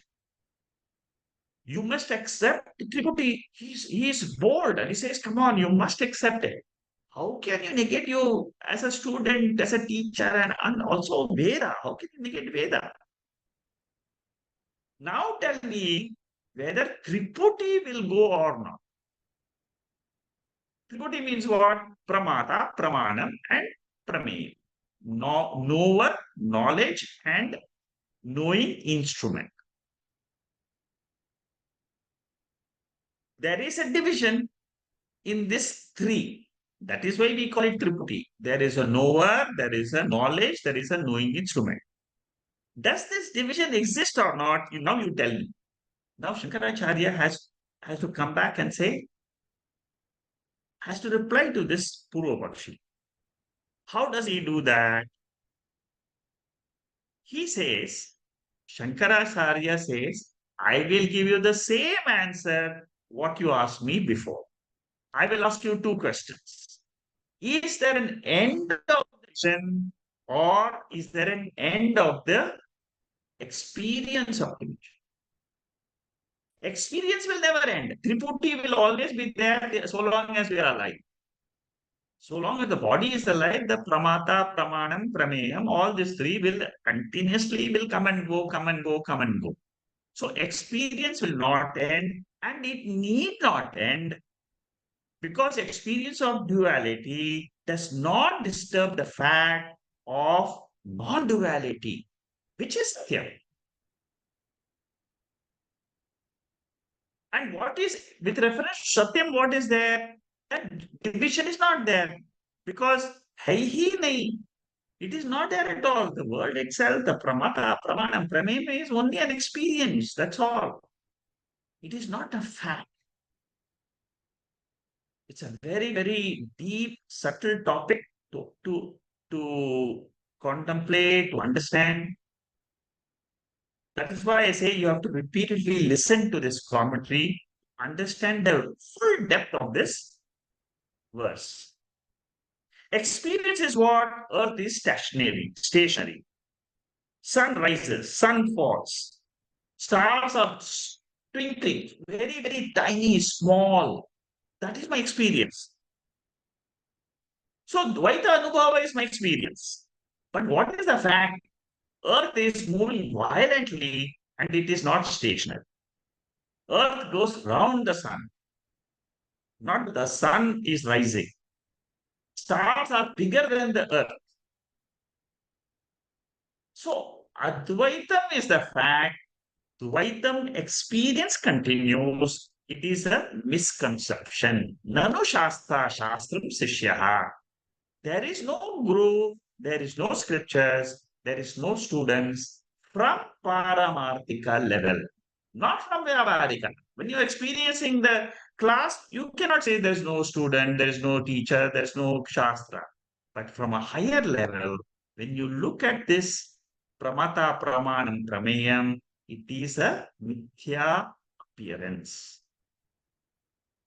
You must accept Tripudi. He is bold and he says, come on, you must accept it. How can you negate you as a student, as a teacher, and also Veda? How can you negate Veda? Now tell me whether Tripudi will go or not. Tripudi means what? Pramata, Pramanam, and Prameya. Knower, knowledge, and knowing instrument. There is a division in this three. That is why we call it Tripudi. There is a knower, there is a knowledge, there is a knowing instrument. Does this division exist or not? Now you tell me. Now Shankaracharya has to come back and say, has to reply to this Purvapakshi. How does he do that? He says, Shankaracharya says, I will give you the same answer what you asked me before. I will ask you two questions. Is there an end of the vision or is there an end of the experience of the vision? Experience will never end. Tripudi will always be there so long as we are alive. So long as the body is alive, the pramata, pramanam, prameyam, all these three will continuously will come and go, come and go, come and go. So experience will not end and it need not end because experience of duality does not disturb the fact of non-duality, which is here. And what is, with reference to Satyam, what is there? That division is not there because hai hi nahi. It is not there at all. The world itself, the pramata, pramanam, pramema is only an experience. That's all. It is not a fact. It's a very, very deep, subtle topic to contemplate, to understand. That is why I say you have to repeatedly listen to this commentary, understand the full depth of this verse. Experience is what? Earth is stationary. Sun rises, sun falls. Stars are twinkling, very, very tiny, small. That is my experience. So Dvaita Anubhava is my experience. But what is the fact? Earth is moving violently and it is not stationary. Earth goes round the sun, not the sun is rising. Stars are bigger than the earth. So, Advaitam is the fact. Dvaitam experience continues. It is a misconception. Nanu Shastra Shastram Sishyaha. There is no guru, there is no scriptures, there is no students from Paramarthika level, not from Vyavahārika. When you're experiencing the class, you cannot say there's no student, there is no teacher, there's no Shastra. But from a higher level, when you look at this Pramata Pramanam Prameyam, it is a Mithya appearance.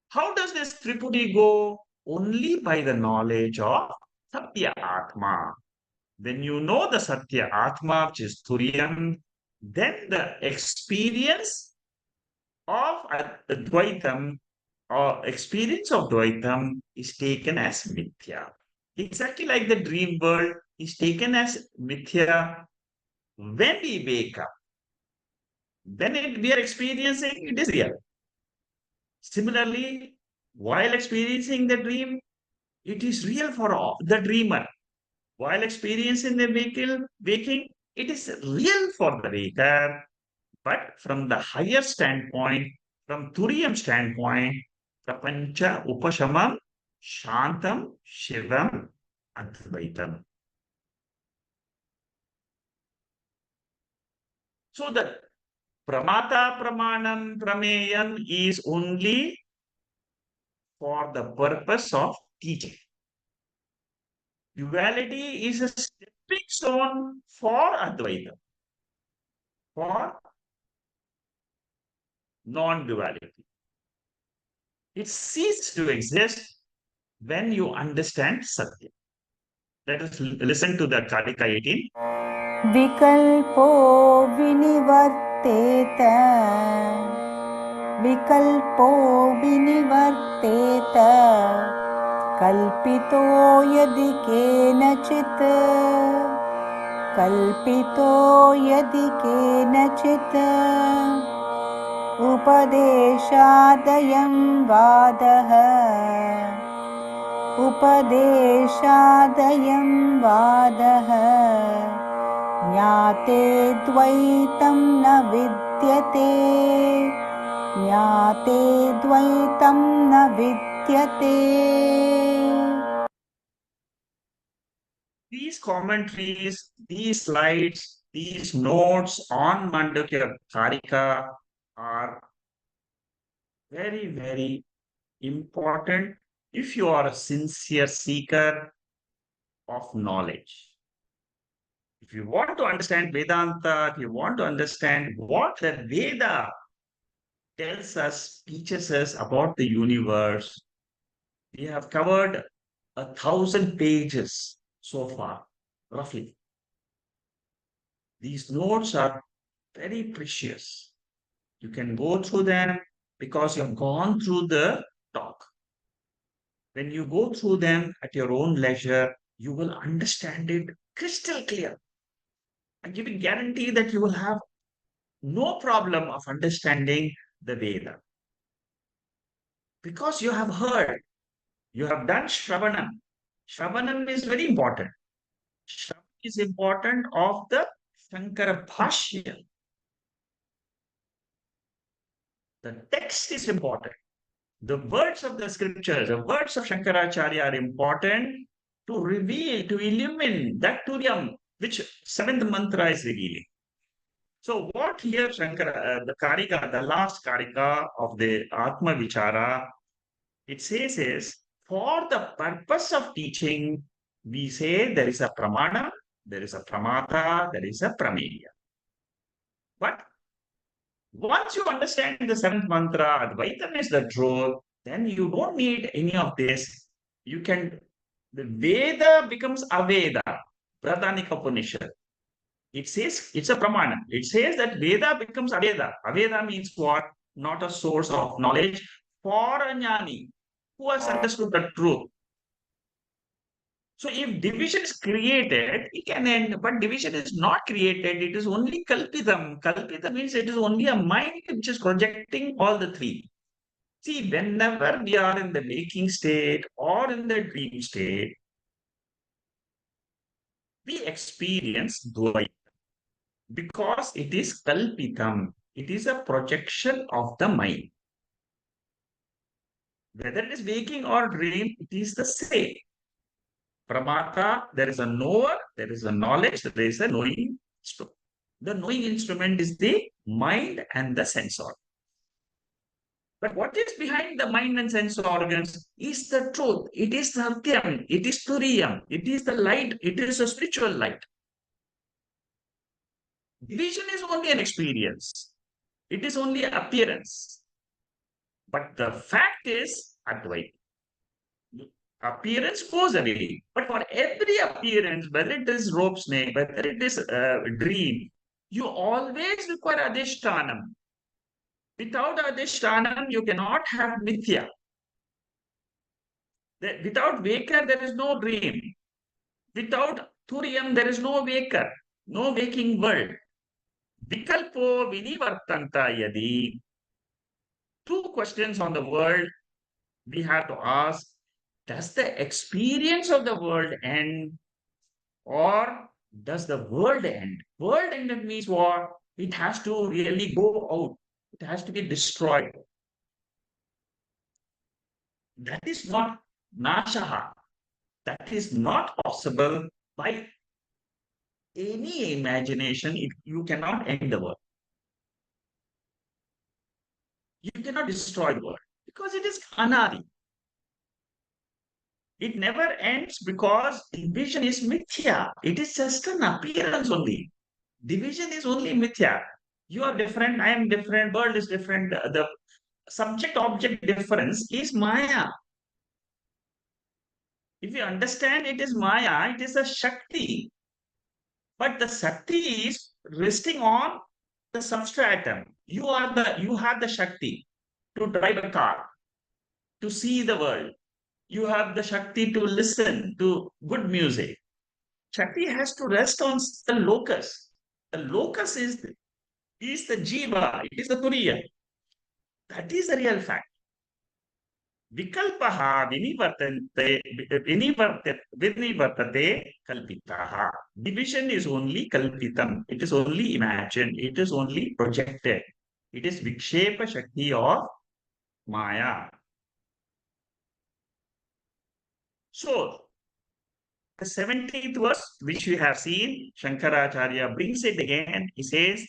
How does this Tripudi go? Only by the knowledge of Satya Atma. When you know the Satya Atma, which is Turiyam, then the experience of Advaitam or experience of Dvaitam is taken as Mithya. Exactly like the dream world is taken as Mithya when we wake up. When we are experiencing, it is real. Similarly, while experiencing the dream, it is real for the dreamer. While experiencing the waking, it is real for the waker. But from the higher standpoint, from Turiyam standpoint, Prapancha Upashamam Shantam Shivam Advaitam. So the Pramata Pramanam Prameyam is only for the purpose of teaching. Duality is a stepping stone for Advaita, for non-duality. It ceases to exist when you understand Satya. Let us listen to the Karika 18. विकल्पो विनिवर्तेत विकल्पो विनिवर्तेत कल्पितो यदि केनचित् कल्पितो यदि केनचित् उपदेशादयं वादः उपदेशादयं वादः ज्ञाते द्वैतं न विद्यते ज्ञाते द्वैतं न विद्यते. These commentaries, these slides, these notes on Mandukya Karika are very, very important if you are a sincere seeker of knowledge. If you want to understand Vedanta, if you want to understand what the Veda tells us, teaches us about the universe, we have covered 1,000 pages so far, roughly. These notes are very precious. You can go through them because you've gone through the talk. When you go through them at your own leisure, you will understand it crystal clear. I give you guarantee that you will have no problem of understanding the Veda. Because you have heard, you have done Shravanam. Shravanam is very important. Shravanam is important of the Shankaracharya. The text is important. The words of the scriptures, the words of Shankaracharya are important to reveal, to illumine that Turyam, which seventh mantra is revealing. So what here Shankara, the Karika, the last Karika of the Atma Vichara, it says is, for the purpose of teaching, we say there is a Pramana, there is a Pramata, there is a Prameya. But once you understand the seventh mantra, Advaitam is the truth, then you don't need any of this. You can, the Veda becomes Aveda, Pradhanika Upanishad. It says, it's a Pramana. It says that Veda becomes Aveda. Aveda means what? Not a source of knowledge for a jnani who has understood the truth. So if division is created, it can end, but division is not created. It is only kalpitam. Kalpita means it is only a mind which is projecting all the three. See, whenever we are in the waking state or in the dream state, we experience Dvaita because it is kalpitam. It is a projection of the mind. Whether it is waking or dream, it is the same. Pramata, there is a knower, there is a knowledge, there is a knowing instrument. The knowing instrument is the mind and the sense organ. But what is behind the mind and sense organs is the truth. It is Satyam, it is Turiyam, it is the light, it is a spiritual light. Vision is only an experience, it is only appearance. But the fact is Advaita. Appearance goes away. But for every appearance, whether it is rope snake, whether it is a dream, you always require adhishtanam. Without adhishtanam, you cannot have mithya. Without waker, there is no dream. Without turiyam, there is no waker, no waking world. Vikalpo vinivartanta yadi. Two questions on the world we have to ask. Does the experience of the world end, or does the world end? World end means what? It has to really go out. It has to be destroyed. That is not nashaha. That is not possible by any imagination. You cannot end the world. You cannot destroy the world because it is anadi. It never ends because division is mithya. It is just an appearance only. Division is only mithya. You are different, I am different, world is different. The subject-object difference is maya. If you understand it is maya, it is a shakti. But the shakti is resting on the substratum. You have the shakti to drive a car, to see the world. You have the shakti to listen to good music. Shakti has to rest on the locus. The locus is the jiva, it is the turiya. That is the real fact. Vikalpaha vinivartate kalpitaha. Division is only kalpitam. It is only imagined. It is only projected. It is vikshepa shakti of maya. So, the 17th verse, which we have seen, Shankaracharya brings it again. He says,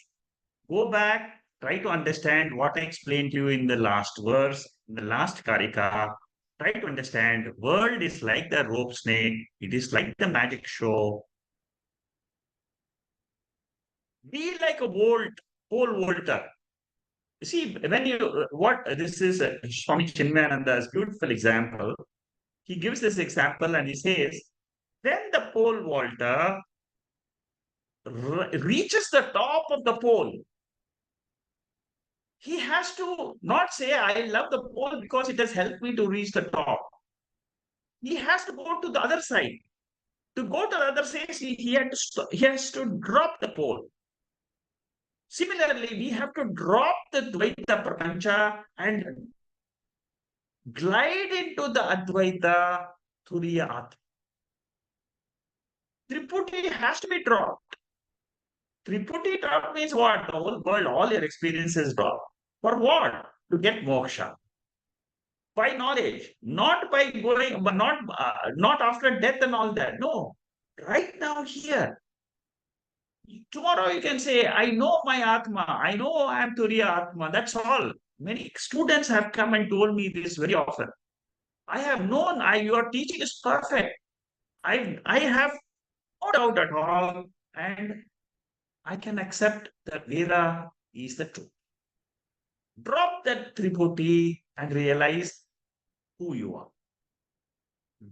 go back, try to understand what I explained to you in the last verse, in the last Karika. Try to understand, world is like the rope snake. It is like the magic show. Be like a pole vaulter. See, when you, what this is Swami Chinmayananda's beautiful example. He gives this example and he says, when the pole vaulter reaches the top of the pole, he has to not say, I love the pole because it has helped me to reach the top. He has to go to the other side. To go to the other side, he has to drop the pole. Similarly, we have to drop the Dvaita Prapancha and glide into the Advaita Turiya Atma. Triputi has to be dropped. Triputi drop means what? The whole world, all your experiences drop. For what? To get moksha. By knowledge, not by going, but not after death and all that. No, right now here. Tomorrow you can say, I know my Atma, I know I am Turiya Atma. That's all. Many students have come and told me this very often. I have known your teaching is perfect. I have no doubt at all, and I can accept that Veda is the truth. Drop that Tripoti and realize who you are.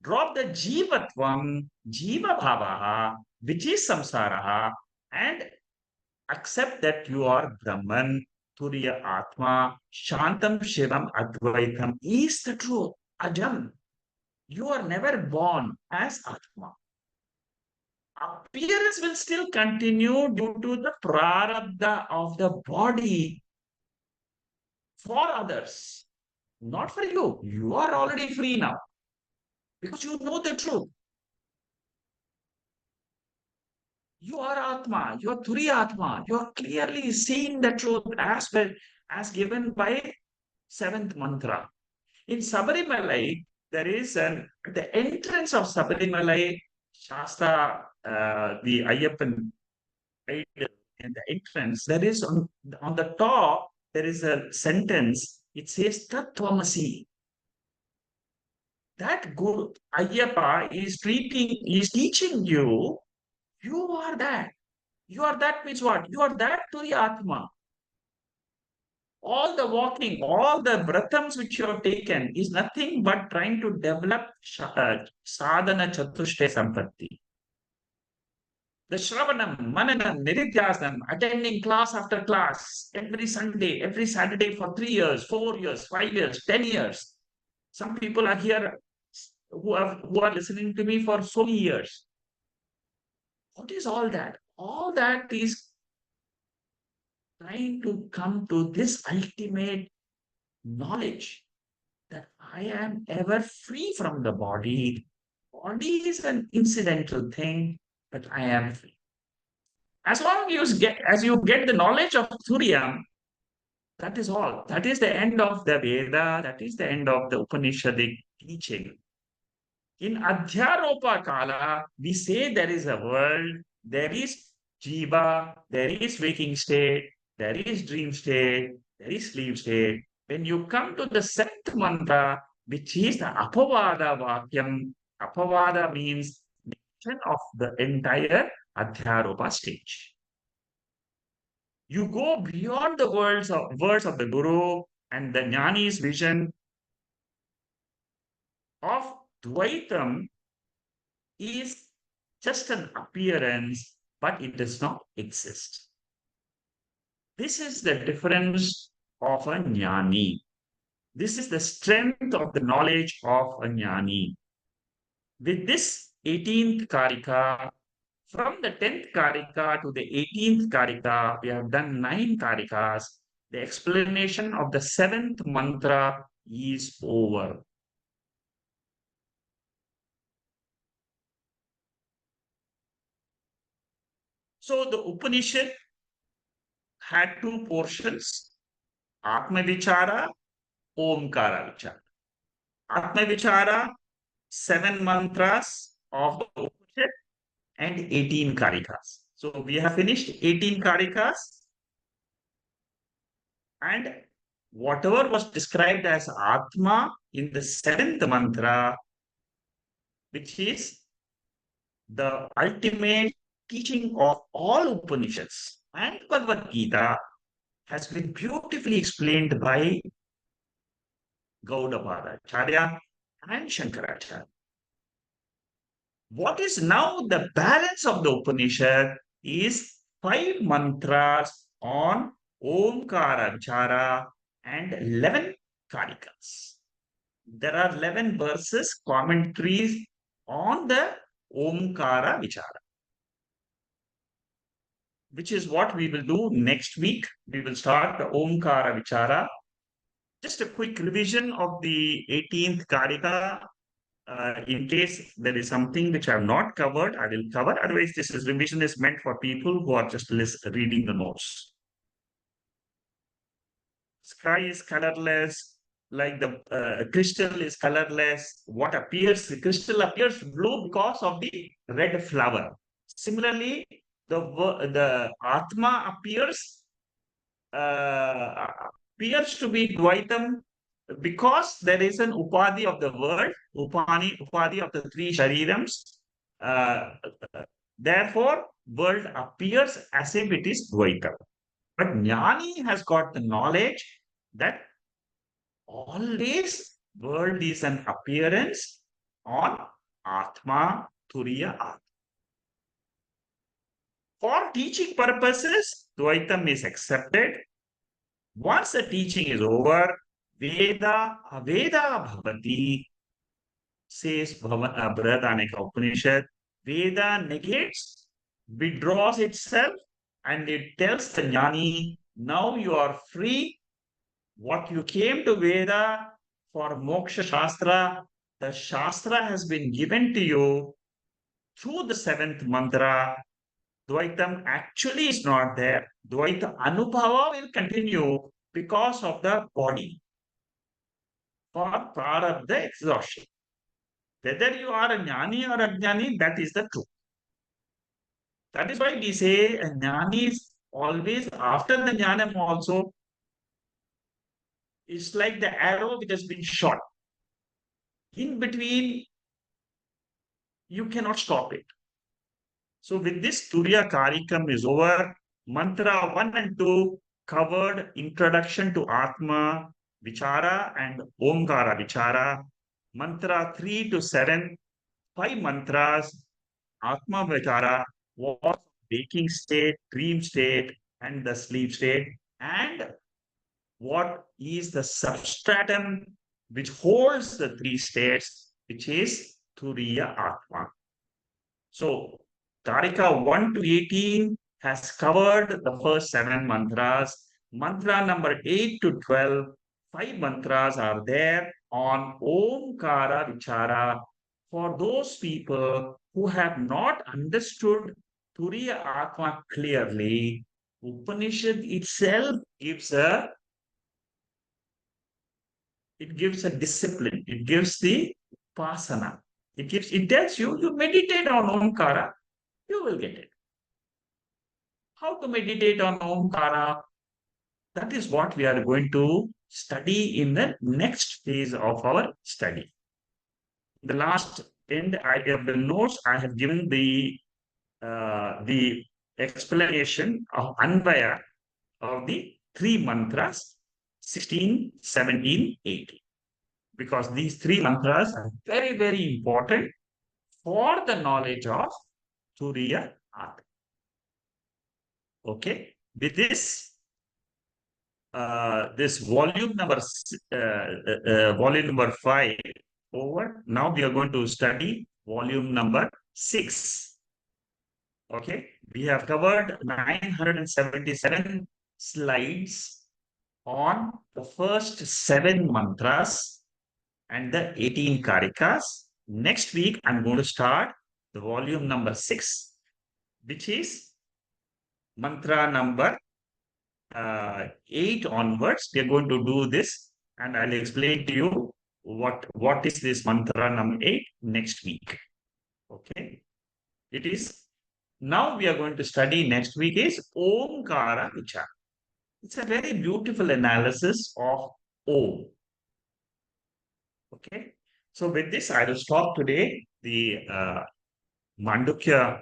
Drop the Jivatvam, Jiva Bhavaha, which is Samsaraha, and accept that you are Brahman, Turiya Atma, Shantam Shivam Advaitam is the truth. Ajam. You are never born as Atma. Appearance will still continue due to the prarabdha of the body for others, not for you. You are already free now because you know the truth. You are Atma, you are Turi Atma. You are clearly seeing the truth as well as given by seventh mantra. In Sabarimalai, there is the entrance of Sabarimalai Shasta, the Ayyappan idol in the entrance. There is on the top, there is a sentence. It says Tattvamasi. That Guru Ayyappa is teaching you, you are that. You are that means what? You are that to the Atma. All the walking, all the vrathams which you have taken is nothing but trying to develop sadhana chatushtaya sampatti. The Shravanam, Mananam, Nididhyasam, attending class after class, every Sunday, every Saturday for 3 years, 4 years, 5 years, 10 years. Some people are here who are listening to me for so many years. What is all that? All that is trying to come to this ultimate knowledge that I am ever free from the body. Body is an incidental thing, but I am free. As you get the knowledge of Turiya, that is all. That is the end of the Veda. That is the end of the Upanishadic teaching. In Adhyaropa Kala, we say there is a world, there is Jiva, there is waking state, there is dream state, there is sleep state. When you come to the seventh mantra, which is the Apavada Vakyam, Apavada means mention of the entire Adhyaropa stage. You go beyond the words of the Guru and the Jnani's vision of Dvaitam is just an appearance, but it does not exist. This is the difference of a Jnani. This is the strength of the knowledge of a Jnani. With this 18th Karika, from the 10th Karika to the 18th Karika, we have done 9 Karikas. The explanation of the 7th mantra is over. So the Upanishad had 2 portions, Atma Vichara, Omkara Vichara. Atma Vichara, 7 mantras of the Upanishad and 18 Karikas. So we have finished 18 Karikas, and whatever was described as Atma in the 7th mantra, which is the ultimate teaching of all Upanishads and Bhagavad Gita, has been beautifully explained by Gaudapada Acharya and Shankaracharya. What is now the balance of the Upanishad is 5 mantras on Omkara Vichara and 11 Karikas. There are 11 verses, commentaries on the Omkara Vichara, which is what we will do next week. We will start the Omkara Vichara. Just a quick revision of the 18th Karika. In case there is something which I have not covered, I will cover. Otherwise, revision is meant for people who are just reading the notes. Sky is colorless, like the crystal is colorless. The crystal appears blue because of the red flower. Similarly, the Atma appears to be Dvaitam because there is an Upadhi of the world, Upadhi of the 3 Sharirams. Therefore, world appears as if it is Dvaitam. But Jnani has got the knowledge that always world is an appearance on Atma, Turiya Atma. For teaching purposes, Dvaitam is accepted. Once the teaching is over, Veda Aveda Bhavati. says Brihadaneka Upanishad. Veda negates, withdraws itself, and it tells the jnani, now you are free. What you came to Veda for Moksha Shastra, the Shastra has been given to you through the seventh mantra. Dvaitam actually is not there. Dvaita Anubhava will continue because of the body for prarabdha exhaustion. Whether you are a jnani or ajnani, that is the truth. That is why we say a jnani is always after the jnanam also. It's like the arrow which has been shot. In between, you cannot stop it. So with this, Turiya Karikam is over. Mantra 1 and 2 covered introduction to Atma Vichara and Omkara Vichara. Mantra 3 to 7, 5 mantras, Atma Vichara, what waking state, dream state, and the sleep state, and what is the substratum which holds the three states, which is Turiya Atma. So, Karika 1 to 18 has covered the first 7 mantras. Mantra number 8 to 12, 5 mantras are there on Omkara Vichara. For those people who have not understood Turiya Atma clearly, Upanishad itself gives a discipline. It gives the upasana. It tells you, you meditate on Omkara, you will get it. How to meditate on Omkara? That is what we are going to study in the next phase of our study. The last end I have the notes, I have given the explanation of Anvaya of the 3 mantras 16, 17, 18. Because these 3 mantras are very, very important for the knowledge of Turiya Atma. Okay, with this, this volume number 5 over. Now we are going to study volume number 6. Okay, we have covered 977 slides on the first 7 mantras and the 18 karikas. Next week, I'm going to start the volume number 6, which is mantra number 8 onwards. We are going to do this, and I'll explain to you what is this mantra number 8 next week. Okay, it is now we are going to study next week is Omkara Vichara. It's a very beautiful analysis of Om. Okay, so with this, I will stop today the Mandukya.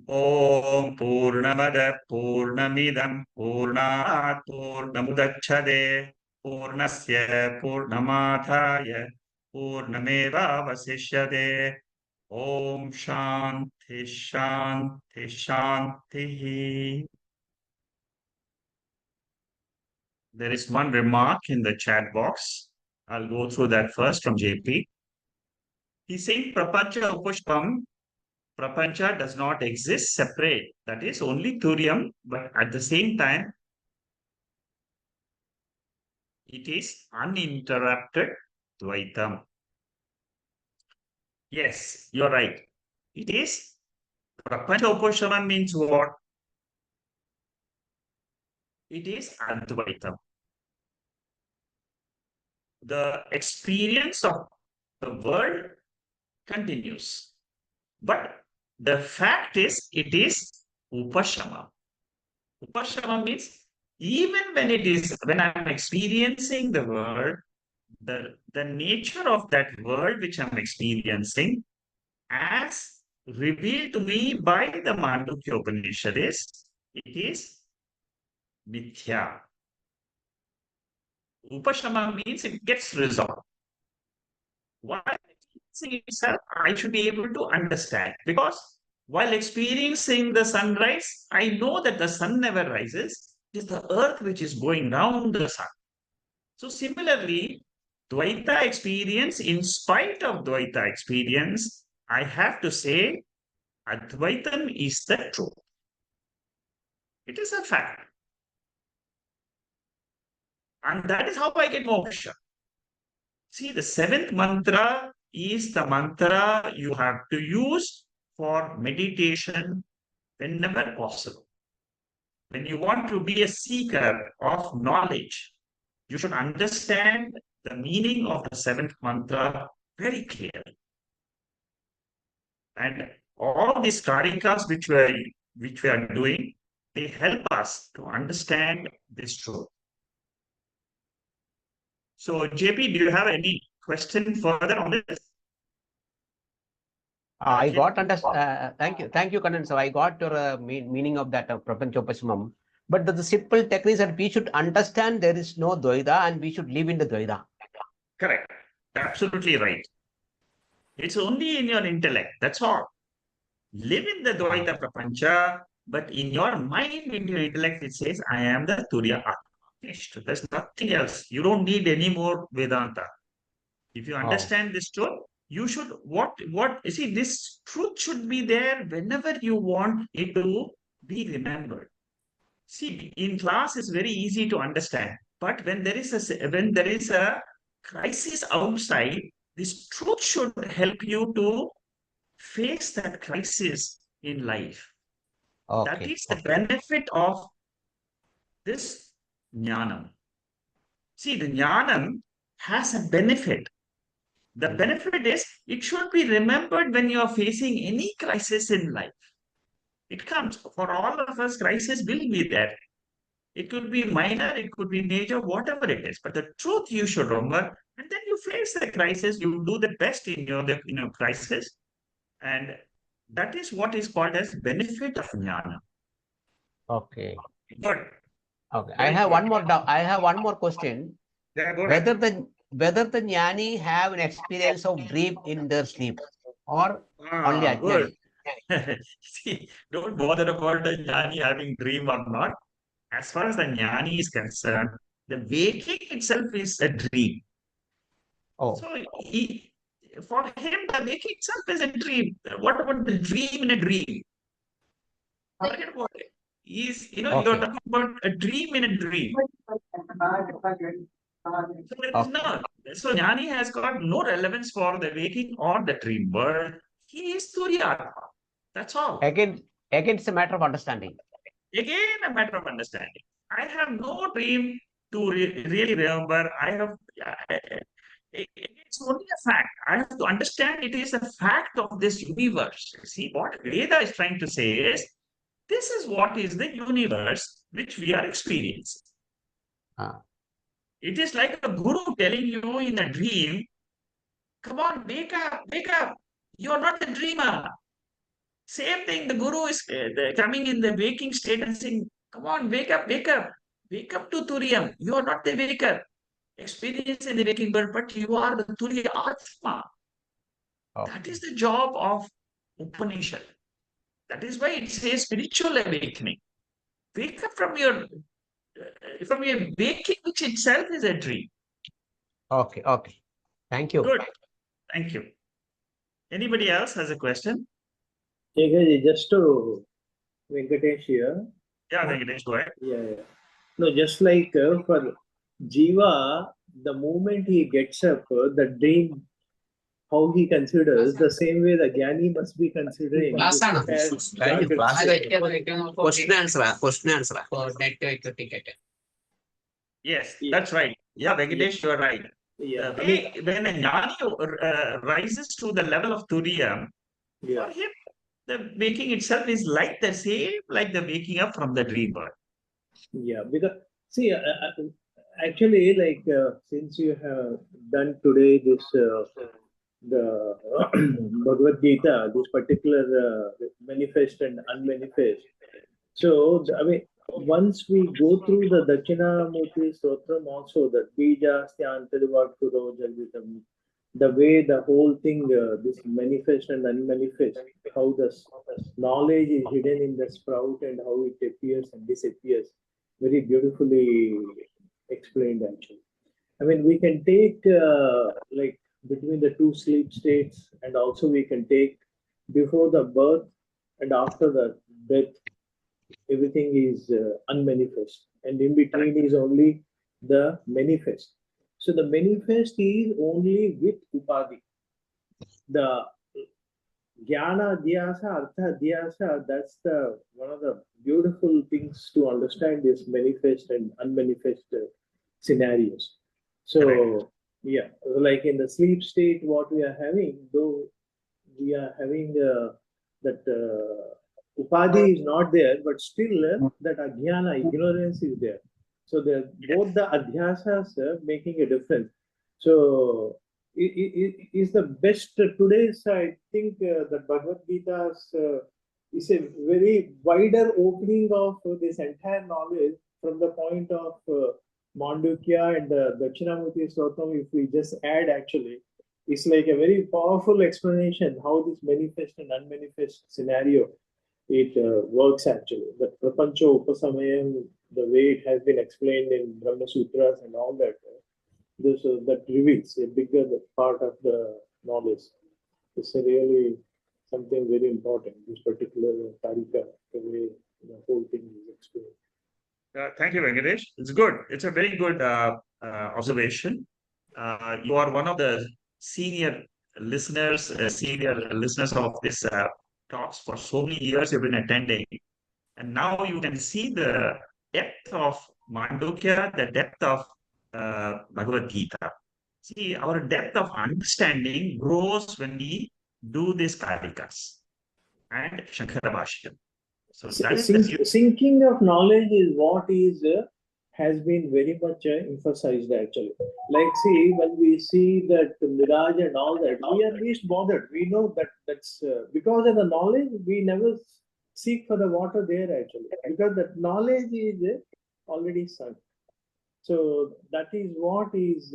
Om Purnamada Purnamidam Purnat Purnamudachade Purnasya Purnamathaya Purnameva Vasishyade. Om Shanti Shanti Shanti. There is one remark in the chat box. I'll go through that first from JP. He's saying Prapancha Upushpam. Prapancha does not exist separate. That is only Turiam, but at the same time, it is uninterrupted Dvaitam. Yes, you're right. It is Prapancha Upushpam means what? It is Advaitam. The experience of the world continues. But the fact is, it is Upashama. Upashama means even when I'm experiencing the world, the nature of that world which I'm experiencing, as revealed to me by the Mandukya Upanishad, it is mithya. Upashama means it gets resolved. While experiencing itself, I should be able to understand, because while experiencing the sunrise, I know that the sun never rises. It is the earth which is going round the sun. So similarly, Dvaita experience, in spite of Dvaita experience, I have to say Advaitam is the truth. It is a fact. And that is how I get moksha. See, the seventh mantra is the mantra you have to use for meditation whenever possible. When you want to be a seeker of knowledge, you should understand the meaning of the seventh mantra very clearly. And all these karikas which we are doing, they help us to understand this truth. So, JP, do you have any question further on this? I got thank you, Kannan. So I got your meaning of that Prapanchopasmam. But the simple technique is that we should understand there is no Dvaita and we should live in the Dvaita. Correct. Absolutely right. It's only in your intellect. That's all. Live in the Dvaita Prapancha, but in your mind, in your intellect, it says, I am the Turiya Atma. There's nothing else. You don't need any more Vedanta. If you understand this truth, you should, you see, this truth should be there whenever you want it to be remembered. See, in class, it's very easy to understand. But when there is a crisis outside, this truth should help you to face that crisis in life. That is the benefit of this jnanam. See, the jnanam has a benefit. The benefit is it should be remembered when you are facing any crisis in life. It comes for all of us, crisis will be there. It could be minor, it could be major, whatever it is. But the truth you should remember, and then you face the crisis, you do the best in your crisis. And that is what is called as benefit of jnana. Okay. Good. Okay. I have one more question. Yeah, whether the jnani have an experience of dream in their sleep or only ajnani. See, don't bother about the jnani having dream or not. As far as the jnani is concerned, the waking itself is a dream. So for him, the waking itself is a dream. What about the dream in a dream? Forget about it. You're talking about a dream in a dream. So jnani has got no relevance for the waking or the dream world. He is Surya. That's all. Again, it's a matter of understanding. Again, a matter of understanding. I have no dream to really remember. It's only a fact. I have to understand it is a fact of this universe. See, what Veda is trying to say is, this is what is the universe which we are experiencing. It is like a guru telling you in a dream, come on, wake up, wake up. You are not a dreamer. Same thing, the guru is coming in the waking state and saying, come on, wake up, wake up. Wake up to Turiyam. You are not the waker. Experience in the waking bird, but you are the Turiya Atma. That is the job of Upanishad. That is why it says spiritual awakening. Wake up from your waking, which itself is a dream. Okay. Thank you. Good. Thank you. Anybody else has a question? Just to Venkatesh here. Yeah, Venkatesh, go ahead. Yeah. No, just like for Jiva, the moment he gets up, the dream, how he considers, the same way the Jnani must be considering. Question answer. Yes, that's right. Yeah, Venkatesh, you're right. Yeah. When a Jnani rises to the level of Turiya, for him, the waking itself is like the same, like the waking up from the dream world. Yeah, because see, actually, like since you have done today this the Bhagavad Gita, this particular manifest and unmanifest. So I mean, once we go through the Dakshinamurti Stotram also, the Bija Styantarivakuro Jalvitam, the way the whole thing, this manifest and unmanifest, how the knowledge is hidden in the sprout and how it appears and disappears, very beautifully explained actually. I mean, we can take like between the two sleep states, and also we can take before the birth and after the death. Everything is unmanifest, and in between is only the manifest. So the manifest is only with upadhi. The jnana dhyasa, artha dhyasa, that's the one of the beautiful things to understand this manifest and unmanifest scenarios. So yeah, like in the sleep state, what we are having, though we are having that upadhi is not there, but still that ajnana, ignorance is there. So both the adhyasas making a difference. So it is the best today's. I think the Bhagavad Gita's is a very wider opening of this entire knowledge from the point of Mandukya and the Dakshinamurti Stotram. If we just add, actually, it's like a very powerful explanation how this manifest and unmanifest scenario it works actually. The Prapancha Upasamayam, the way it has been explained in Brahma Sutras and all that, this that reveals a bigger part of the knowledge. It's really something very important, this particular Karika, the way the whole thing is explained. Thank you, Venkatesh. It's good. It's a very good observation. You are one of the senior listeners of this talks for so many years you've been attending. And now you can see the depth of Mandukya, the depth of Bhagavad Gita. See, our depth of understanding grows when we do these Karikas and Shankaracharya. So that is the Sinking of knowledge is what is has been very much emphasized actually. Like, see, when we see that mirage and all that, we are least bothered. We know that that's because of the knowledge, we never seek for the water there actually, because that knowledge is already sunk. So that is what is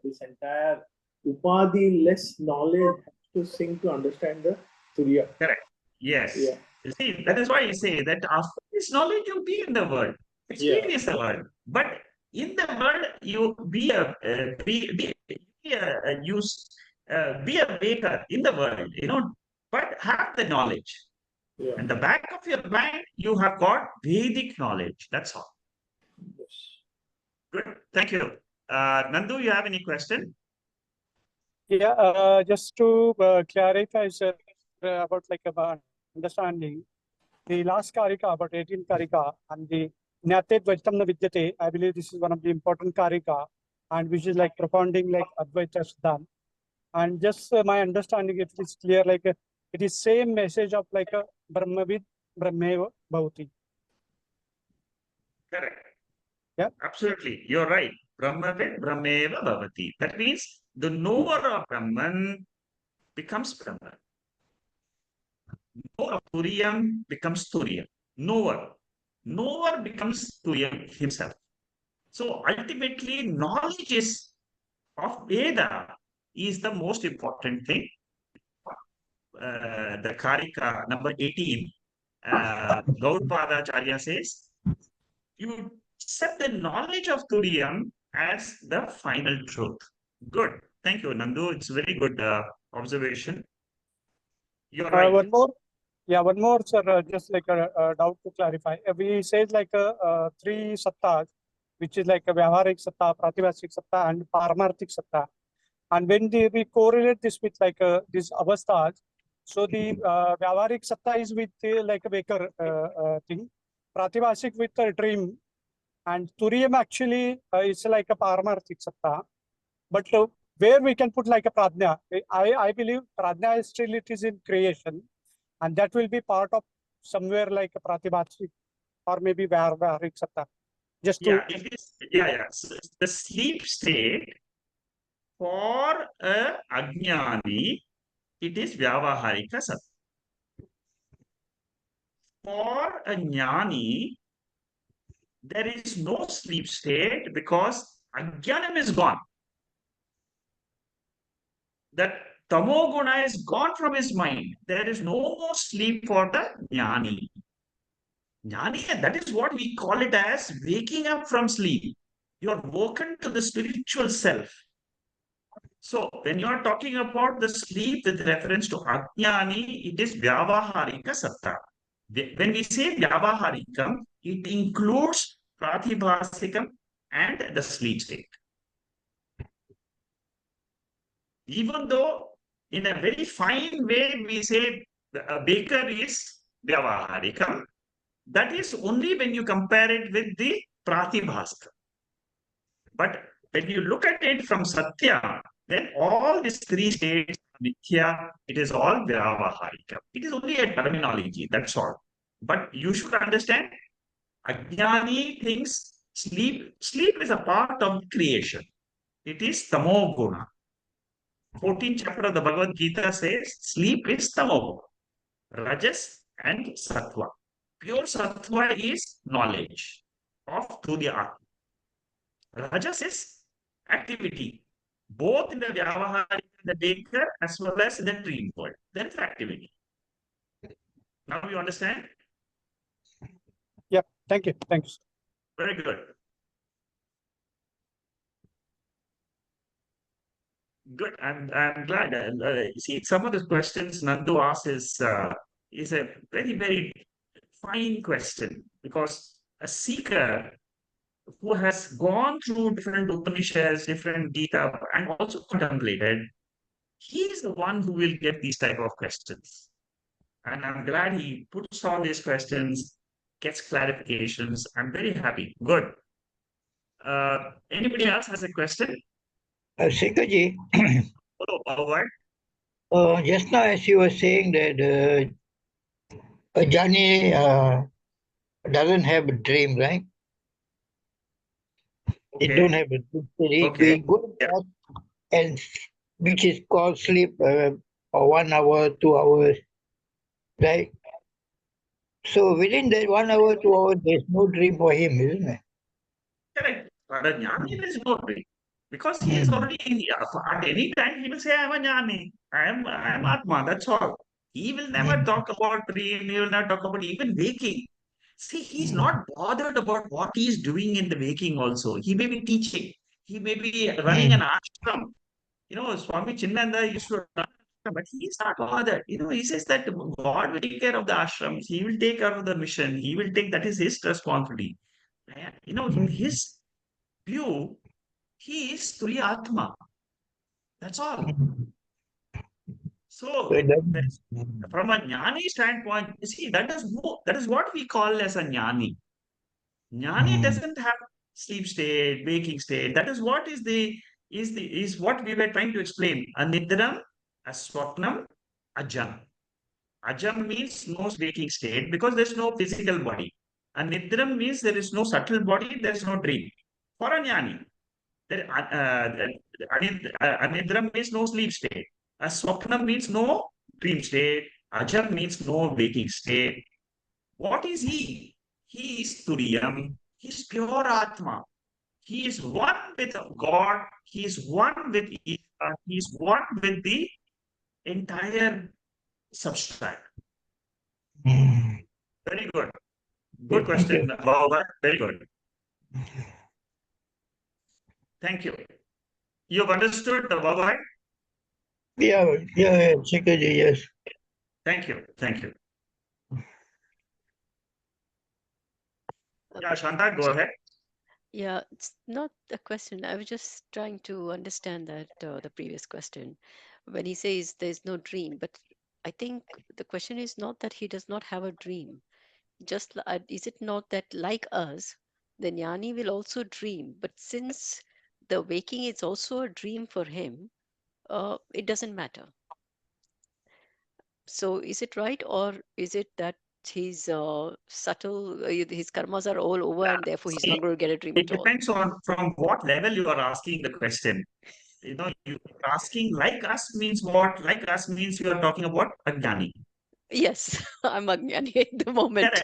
this entire upadhi less knowledge has to sink to understand the Turiya. correct. Yes. Yeah. You see, that is why you say that after this knowledge, you'll be in the world. Experience the world. But in the world, you be a baker in the world, but have the knowledge. Yeah. And the back of your mind, you have got Vedic knowledge. That's all. Yes. Good. Thank you. Nandu, you have any question? Yeah, just to clarify, sir, about about understanding the last Karika, about 18 Karika, and the Nyate Dvaitam Na Vidyate, I believe this is one of the important Karika, and which is like propounding like Advaita Siddhant. And just my understanding, if it is clear, it is same message of like a Brahmavid Brahmeva Bhavati. Correct. Yeah. Absolutely. You're right. Brahmavid Brahmeva Bhavati. That means the knower of Brahman becomes Brahman. Knower of Turiyam becomes Turiyam. Knower becomes Turiyam himself. So ultimately, knowledge of Veda is the most important thing. The Karika number 18, Gaudapada Acharya says, you accept the knowledge of Turiyam as the final truth. Good. Thank you, Nandu. It's a very good observation. You're right. One more, sir, just like a doubt to clarify. We said like three sattas, which is like a Vyavaharik satta, Pratibhasik satta, and Paramarthik satta. And when we correlate this with like these avasthas, so the Vyavaharik satta is with like a Baker thing, Pratibhasik with a dream, and Turiyam actually is like a Paramarthik satta. But where we can put like a Pradnya, I believe Pradnya is still it is in creation, and that will be part of somewhere like a Pratibhasik or maybe Vyavaharik satta. Just to it is. Yeah. So the sleep state for a Ajnani, it is Vyavaharika satta. For a Jnani, there is no sleep state because Ajnanam is gone. That Tamoguna is gone from his mind. There is no more sleep for the Jnani. Jnani, that is what we call it as waking up from sleep. You are woken to the spiritual self. So when you are talking about the sleep with reference to Ajnani, it is Vyavaharika Satta. When we say Vyavaharikam, it includes Pratibhasikam and the sleep state. Even though in a very fine way we say a baker is Vyavaharikam, that is only when you compare it with the Pratibhasikam. But when you look at it from Satya, then all these three states, Mithya, it is all Vyavaharika. It is only a terminology, that's all. But you should understand, Ajnani thinks sleep is a part of creation. It is Tamo Guna. 14th chapter of the Bhagavad Gita says, sleep is Tamo, Rajas and Sattva. Pure Sattva is knowledge of to the Atma. Rajas is activity, both in the Vyavahari, the baker, as well as in the dream world. That is activity. Now you understand? Yeah, thank you. Thank you, sir. Very good. Good. I'm glad. See, some of the questions Nandu asks is a very, very fine question, because a seeker who has gone through different Upanishads, different Gita, and also contemplated, he is the one who will get these type of questions. And I'm glad he puts all these questions, gets clarifications. I'm very happy. Good. Anybody else has a question? Sekhaji, Hello, Bhagavad. just now as you were saying that Jani doesn't have a dream, right? They don't have a dream. They go back and which is called sleep for 1 hour, 2 hours, right? So within that 1 hour, 2 hours, there's no dream for him, isn't it? Correct. For a Jnani, there is no dream. Because he is already in the, at any time he will say, I am a Jnani. I am Atma. That's all. He will never talk about dream. He will not talk about even waking. See, he's not bothered about what he is doing in the waking also. He may be teaching. He may be running an ashram. You know, Swami Chinnanda used to run, but he is not bothered. You know, he says that God will take care of the ashrams. He will take care of the mission. He will take, that is his responsibility. You know, in his view, he is Turiya Atma. That's all. So, from a Jnani standpoint, you see, that is what we call as a Jnani. Jnani doesn't have sleep state, waking state. That is what is what we were trying to explain. Anidram, aswapnam, ajam. Ajam means no waking state because there's no physical body. Anidram means there is no subtle body, there is no dream. For a Jnani, Anidram means no sleep state. Aswapnam means no dream state. Ajam means no waking state. What is he? He is Turiyam. He is pure Atma. He is one with God. He is one with Isha. He is one with the entire substract. Very good. Good question, Bhava. Very good. Thank you. You've understood the Bhava? Yeah, Sekhaji, yes. Thank you. Thank you. Yeah, Shanta, go ahead. Yeah, it's not a question. I was just trying to understand that the previous question. When he says there's no dream, but I think the question is not that he does not have a dream. Just is it not that like us, the jnani will also dream, but since the waking is also a dream for him, it doesn't matter. So is it right, or is it that he's subtle, his karmas are all over, and therefore he's not going to get a dream It at all? depends on from what level you are asking the question. You know, you asking like us means what? Like us means you are talking about Ajnani. Yes, I'm Ajnani at the moment.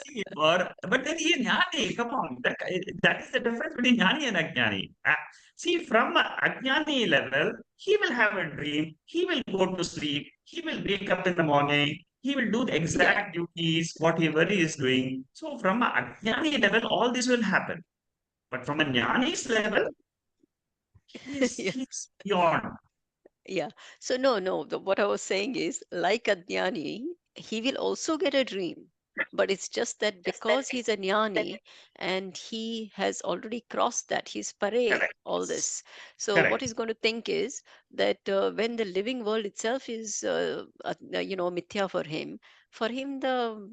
See, but then he Jnani, come on. That is the difference between Jnani and Ajnani. See, from Ajnani level, he will have a dream, he will go to sleep, he will wake up in the morning, he will do the exact duties, whatever he is doing. So from Ajnani level, all this will happen. But from a jnani's level, Yeah. he's beyond. Yeah. So no. What I was saying is, like a jnani, he will also get a dream. But it's just that because he's a jnani and he has already crossed that, he's pare Correct. all this. So what Correct. he's going to think is that when the living world itself is, mithya for him the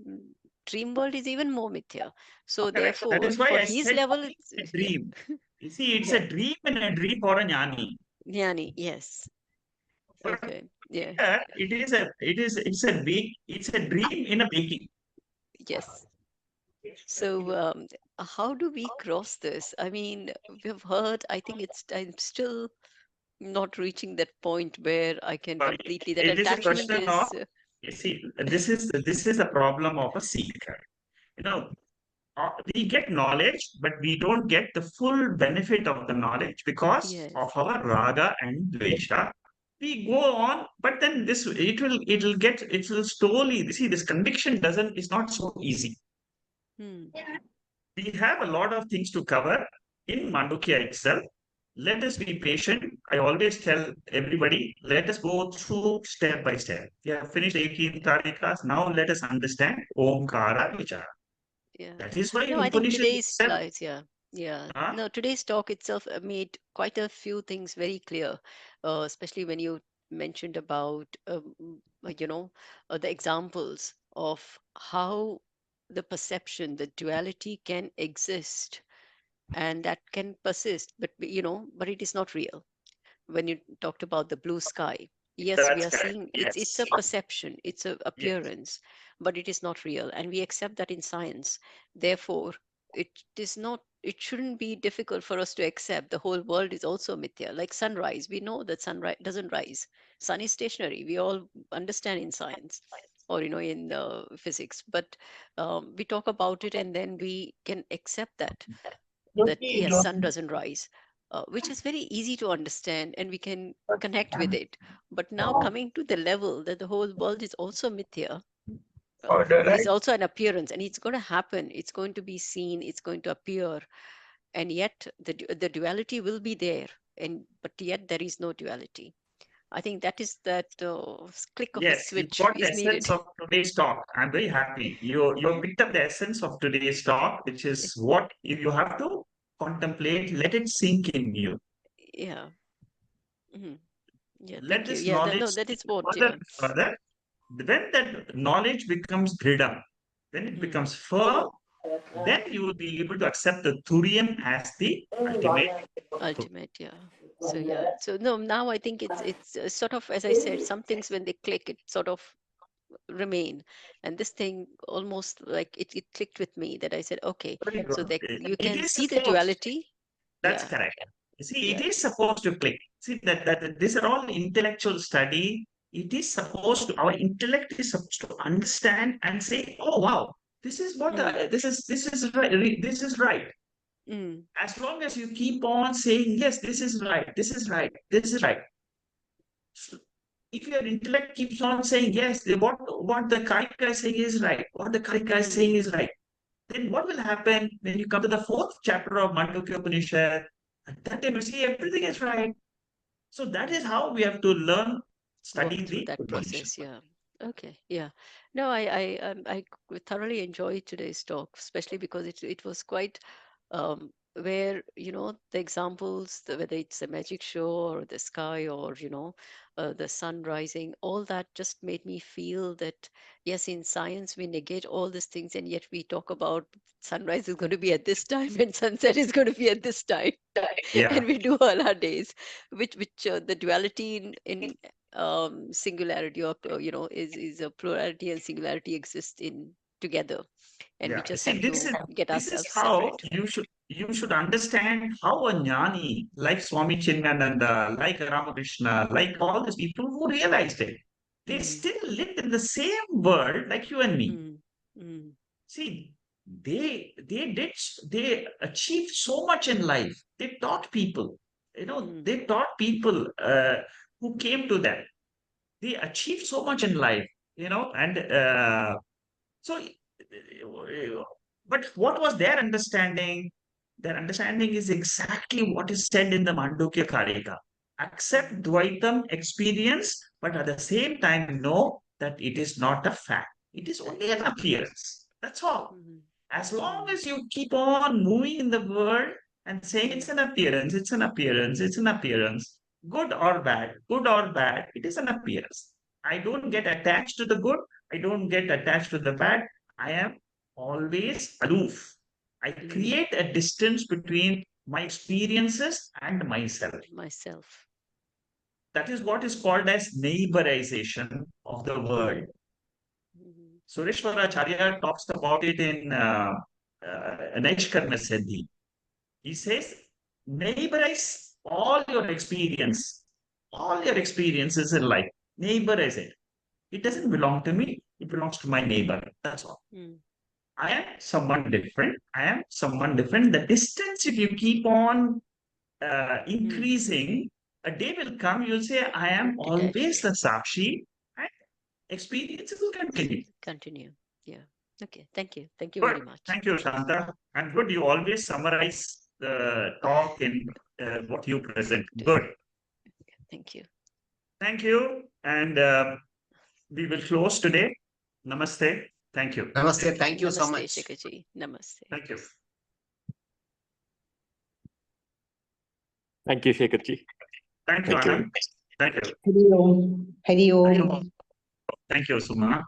dream world is even more mithya. So Correct. That therefore, is why for I his said level, it's a yeah, dream. You see, it's yeah, a dream and a dream for a jnani. jnani, yes. But Okay, yeah, it's a dream in a baking. yes. So, how do we cross this? I mean, we've heard, I think I'm still not reaching that point where I can Sorry. completely, that It is a attachment question of, is, you see, this is a problem of a seeker. You know, we get knowledge, but we don't get the full benefit of the knowledge because yes. of our raga and dvesha. We go on, but then it will slowly. See, this conviction doesn't is not so easy. Hmm. We have a lot of things to cover in Mandukya itself. Let us be patient. I always tell everybody, let us go through step by step. We have finished 18 tarikas. Now let us understand Omkara Vichara. Yeah. That is why No, I think Upanishad today's itself. slides, yeah. Yeah. Huh? No, today's talk itself made quite a few things very clear, especially when you mentioned about, the examples of how the perception, the duality can exist and that can persist, but it is not real. When you talked about the blue sky, yes, we That's are correct. seeing it's Yes. a perception, it's a Yes. appearance, but it is not real, and we accept that in science. Therefore, it shouldn't be difficult for us to accept the whole world is also mithya. Like sunrise, we know that sunrise doesn't rise, sun is stationary, we all understand in science, or in physics, but we talk about it and then we can accept that yes, sun doesn't rise, which is very easy to understand and we can connect with it. But now coming to the level that the whole world is also mithya, is also an appearance, and it's going to happen, it's going to be seen, it's going to appear, and yet the duality will be there, and but yet there is no duality. I think that is that click of a Yes, you switch got the is needed. essence of today's talk. I'm very happy. You picked up the essence of today's talk, which is what you have to contemplate. Let it sink in you. Yeah. Mhm. Yeah, Let thank you. this Yeah, knowledge no, that sink is what, further yeah. and further. When that knowledge becomes dridam, when it Mm. becomes firm, then you will be able to accept the Turiyan as the ultimate truth. Ultimate, yeah. So yeah, so no, now I think it's sort of, as I said, some things when they click it sort of remain, and this thing almost like it clicked with me, that I said, okay, Very so good. that you It can is see the supposed. duality. That's Yeah, correct. See, it yeah. is supposed to click. See that these are all intellectual study. It is supposed to, our intellect is supposed to understand and say, "Oh wow, this is what Mm, this is right. This is right." mm, As long as you keep on saying, "Yes, this is right. This is right. This is right." So if your intellect keeps on saying, "Yes, what the Karika is saying is right. What the Karika is saying mm. is right," then what will happen when you come to the fourth chapter of Mandukya Upanishad? At that time, you see everything is right. So that is how we have to learn, Work study through the that Upanishad. process. Yeah. Okay. Yeah. No, I thoroughly enjoyed today's talk, especially because it was quite where the examples, whether it's a magic show or the sky or the sun rising, all that just made me feel that yes, in science we negate all these things, and yet we talk about sunrise is going to be at this time and sunset is going to be at this time, Yeah, and we do all our days, which the duality in singularity, or is a plurality and singularity exist in together, and we yeah. just See, have to get this is ourselves how separate. you should understand how a jnani, like Swami Chinmananda, like Ramakrishna, like all these people who realized it, they Mm, still lived in the same world like you and me. mm, mm, See, they achieved so much in life. They taught people, mm, they taught people who came to them. They achieved so much in life, and so, but what was their understanding? Their understanding is exactly what is said in the Mandukya Karika. Accept Dvaitam experience, but at the same time know that it is not a fact. It is only an appearance. That's all. As long as you keep on moving in the world and saying it's an appearance, it's an appearance, it's an appearance, good or bad, it is an appearance. I don't get attached to the good, I don't get attached to the bad. I am always aloof. I create a distance between my experiences and myself. That is what is called as neighborization of the world. Sureshwaracharya talks about it in Naishkarma Siddhi. He says, neighborize all your experiences in life. Neighborize it. It doesn't belong to me. It belongs to my neighbor. That's all. I am someone different. The distance, if you keep on increasing, a day will come, you'll say, I am always the Sakshi, and experience will continue. Yeah. Okay. Thank you. Thank you Good. very much. Thank you, Shanta. And good, you always summarize the talk in what you present. Good. Thank you. Thank you. And we will close today. Namaste. Thank you. Namaste. Thank you so Namaste, much. Shekharji. Namaste. Thank you. Thank you, Shekharji. Thank you, Thank you. Anand. Thank you. Hari Om. Hari Om. Thank you, Suma.